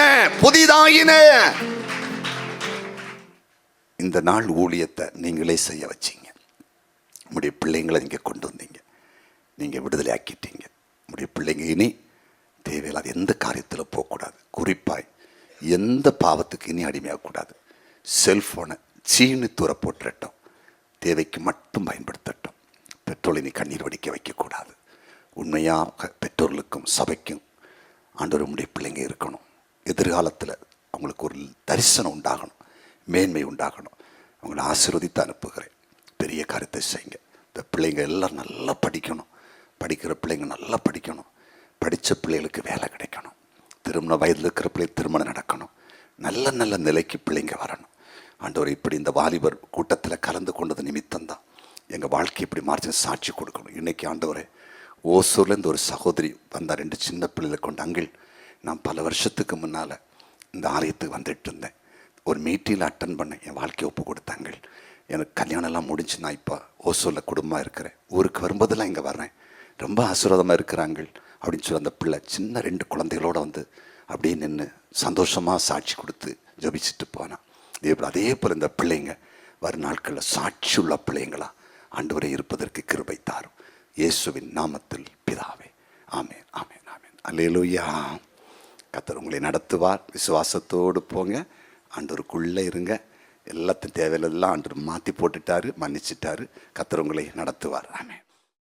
இந்த நாள் ஊழியத்தை நீங்களே செய்ய வச்சீங்க. உங்களுடைய பிள்ளைங்களை நீங்க கொண்டு வந்தீங்க, நீங்க விடுதலை ஆக்கிட்டீங்க. உங்களுடைய பிள்ளைங்க இனி தேவையில்லாத எந்த காரியத்தில் போகக்கூடாது. குறிப்பாய் எந்த பாவத்துக்கு இனி அடிமையாகக்கூடாது. செல்போனை சீனு தூர போட்டுறட்டும், தேவைக்கு மட்டும் பயன்படுத்தட்டும். பெற்றோரை நீ கண்ணீர் வடிக்க வைக்கக்கூடாது. உண்மையாக பெற்றோர்களுக்கும் சபைக்கும் ஆண்டவருடைய பிள்ளைங்க இருக்கணும். எதிர்காலத்தில் அவங்களுக்கு ஒரு தரிசனம் உண்டாகணும், மேன்மை உண்டாகணும். அவங்களை ஆசீர்வதித்து அனுப்புகிறேன். பெரிய காரியத்தை செய்யுங்க. இந்த பிள்ளைங்க எல்லாம் நல்லா படிக்கணும். படிக்கிற பிள்ளைங்க நல்லா படிக்கணும். படித்த பிள்ளைகளுக்கு வேலை கிடைக்கணும். திருமண வயதில் இருக்கிற பிள்ளை திருமணம் நடக்கணும். நல்ல நல்ல நிலைக்கு பிள்ளைங்க வரணும். ஆண்டவர் இப்படி இந்த வாலிபர் கூட்டத்தில் கலந்து கொண்டது நிமித்தம்தான் எங்கள் வாழ்க்கை இப்படி மாற்றி சாட்சி கொடுக்கணும். இன்றைக்கி ஆண்டவரே, ஓசூர்லேருந்து ஒரு சகோதரி வந்தால் 2 சின்ன பிள்ளைகளை கொண்டு, அங்கிள் நான் பல வருஷத்துக்கு முன்னால் இந்த ஆலயத்துக்கு வந்துட்டு இருந்தேன். ஒரு மீட்டிங்கில் அட்டன் பண்ணேன், என் வாழ்க்கையை ஒப்பு கொடுத்தாங்கள். எனக்கு கல்யாணம்லாம் முடிஞ்சு நான் இப்போ ஓசூரில் குடும்பமாக இருக்கிறேன். ஊருக்கு வரும்போதெல்லாம் இங்கே வர்றேன், ரொம்ப ஆசீர்வாதமாக இருக்கிறாங்கள் அப்படின்னு சொல்லி அந்த பிள்ளை சின்ன 2 குழந்தைகளோடு வந்து அப்படியே நின்று சந்தோஷமாக சாட்சி கொடுத்து ஜபிச்சுட்டு போனான். அதே போல் இந்த பிள்ளைங்க வரும் நாட்களில் சாட்சி உள்ள பிள்ளைங்களா ஆண்டவரே இருப்பதற்கு கிருபை தாரும். இயேசுவின் நாமத்தில் பிதாவே, ஆமென், ஆமென், ஆமென். அல்லேலூயா. கர்த்தர் உங்களை நடத்துவார். விசுவாசத்தோடு போங்க, ஆண்டவருக்குள்ளே இருங்க. எல்லாத்தையும் தேவையில்லாம் ஆண்டவர் மாற்றி போட்டுட்டாரு, மன்னிச்சிட்டாரு. கர்த்தர் உங்களை நடத்துவார். ஆமென்.